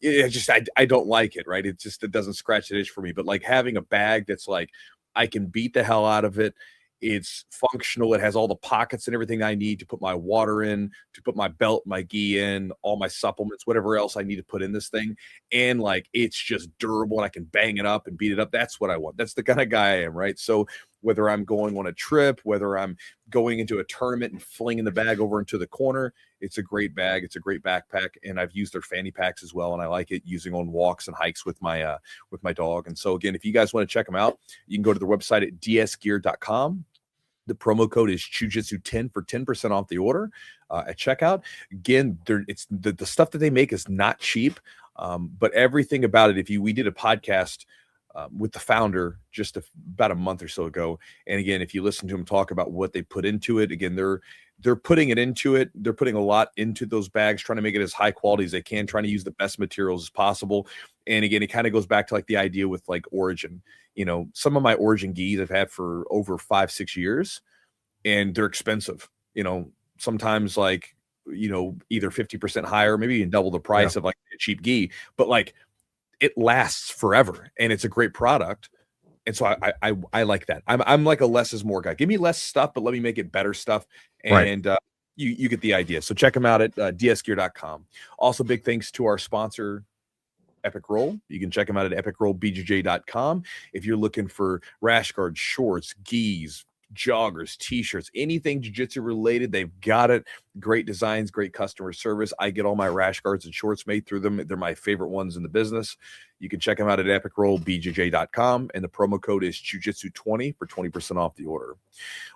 I don't like it, right? It doesn't scratch the itch for me. But like having a bag that's like, I can beat the hell out of it. It's functional. It has all the pockets and everything I need to put my water in, to put my belt, my gi in, all my supplements, whatever else I need to put in this thing. And like, it's just durable, and I can bang it up and beat it up. That's what I want. That's the kind of guy I am, right? So whether I'm going on a trip, whether I'm going into a tournament and flinging the bag over into the corner, it's a great bag. It's a great backpack. And I've used their fanny packs as well, and I like it using on walks and hikes with my dog. And so again, if you guys want to check them out, you can go to their website at dsgear.com. The promo code is Chewjitsu10 for 10% off the order at checkout. Again, it's the stuff that they make is not cheap, but everything about it. We did a podcast with the founder just about a month or so ago, and again, if you listen to him talk about what they put into it, again, they're putting it into it. They're putting a lot into those bags, trying to make it as high quality as they can, trying to use the best materials as possible. And again, it kind of goes back to like the idea with like Origin. Some of my Origin gis I've had for over 5-6 years, and they're expensive. Sometimes like, either 50% higher, maybe even double the price of like a cheap gi, but like it lasts forever and it's a great product. And so I like that. I'm like a less is more guy. Give me less stuff, but let me make it better stuff. And you get the idea. So check them out at dsgear.com. Also, big thanks to our sponsor, Epic Roll. You can check them out at epicrollbjj.com. If you're looking for rash guards, shorts, gis, joggers, t-shirts, anything jiu-jitsu related, they've got it. Great designs, great customer service. I get all my rash guards and shorts made through them. They're my favorite ones in the business. You can check them out at epicrollbjj.com, and the promo code is Chewjitsu20 for 20% off the order.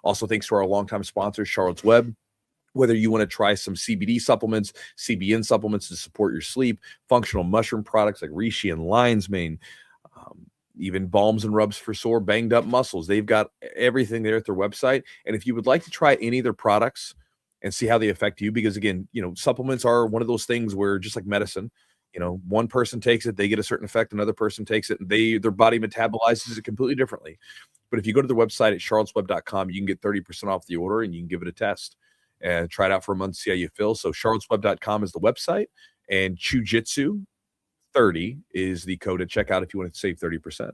Also, thanks to our longtime sponsor, Charlotte's Web. Whether you want to try some CBD supplements, CBN supplements to support your sleep, functional mushroom products like reishi and lion's mane, even balms and rubs for sore, banged up muscles. They've got everything there at their website. And if you would like to try any of their products and see how they affect you, because again, supplements are one of those things where, just like medicine, one person takes it, they get a certain effect, another person takes it, and their body metabolizes it completely differently. But if you go to the website at charlottesweb.com, you can get 30% off the order, and you can give it a test and try it out for a month, see how you feel. So charlottesweb.com is the website, and Chewjitsu 30 is the code to check out if you want to save 30%.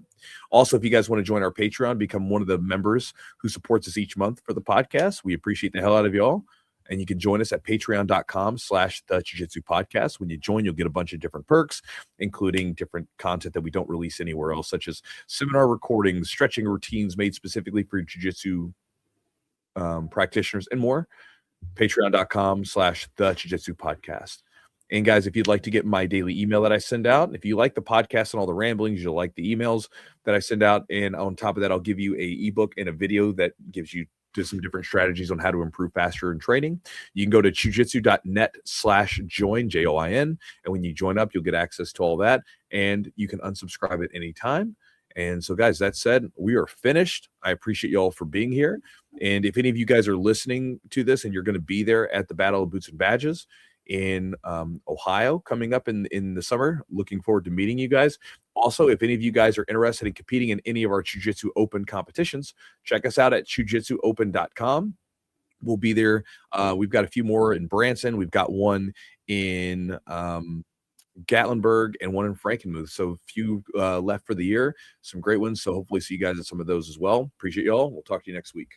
Also, if you guys want to join our Patreon, become one of the members who supports us each month for the podcast, we appreciate the hell out of y'all. And you can join us at patreon.com/the Jiu-Jitsu podcast. When you join, you'll get a bunch of different perks, including different content that we don't release anywhere else, such as seminar recordings, stretching routines made specifically for Jiu-Jitsu practitioners, and more. Patreon.com/the Jiu-Jitsu podcast. And guys, if you'd like to get my daily email that I send out, if you like the podcast and all the ramblings, you'll like the emails that I send out. And on top of that, I'll give you a ebook and a video that gives you some different strategies on how to improve faster in training. You can go to chewjitsu.net/join, JOIN. And when you join up, you'll get access to all that. And you can unsubscribe at any time. And so, guys, that said, we are finished. I appreciate you all for being here. And if any of you guys are listening to this and you're going to be there at the Battle of Boots and Badges in Ohio coming up in the summer, looking forward to meeting you guys. Also, if any of you guys are interested in competing in any of our Jiu-Jitsu Open competitions, check us out at chewjitsuopen.com. We'll be there. We've got a few more in Branson. We've got one in Gatlinburg and one in Frankenmuth. So a few left for the year. Some great ones. So hopefully see you guys at some of those as well. Appreciate y'all. We'll talk to you next week.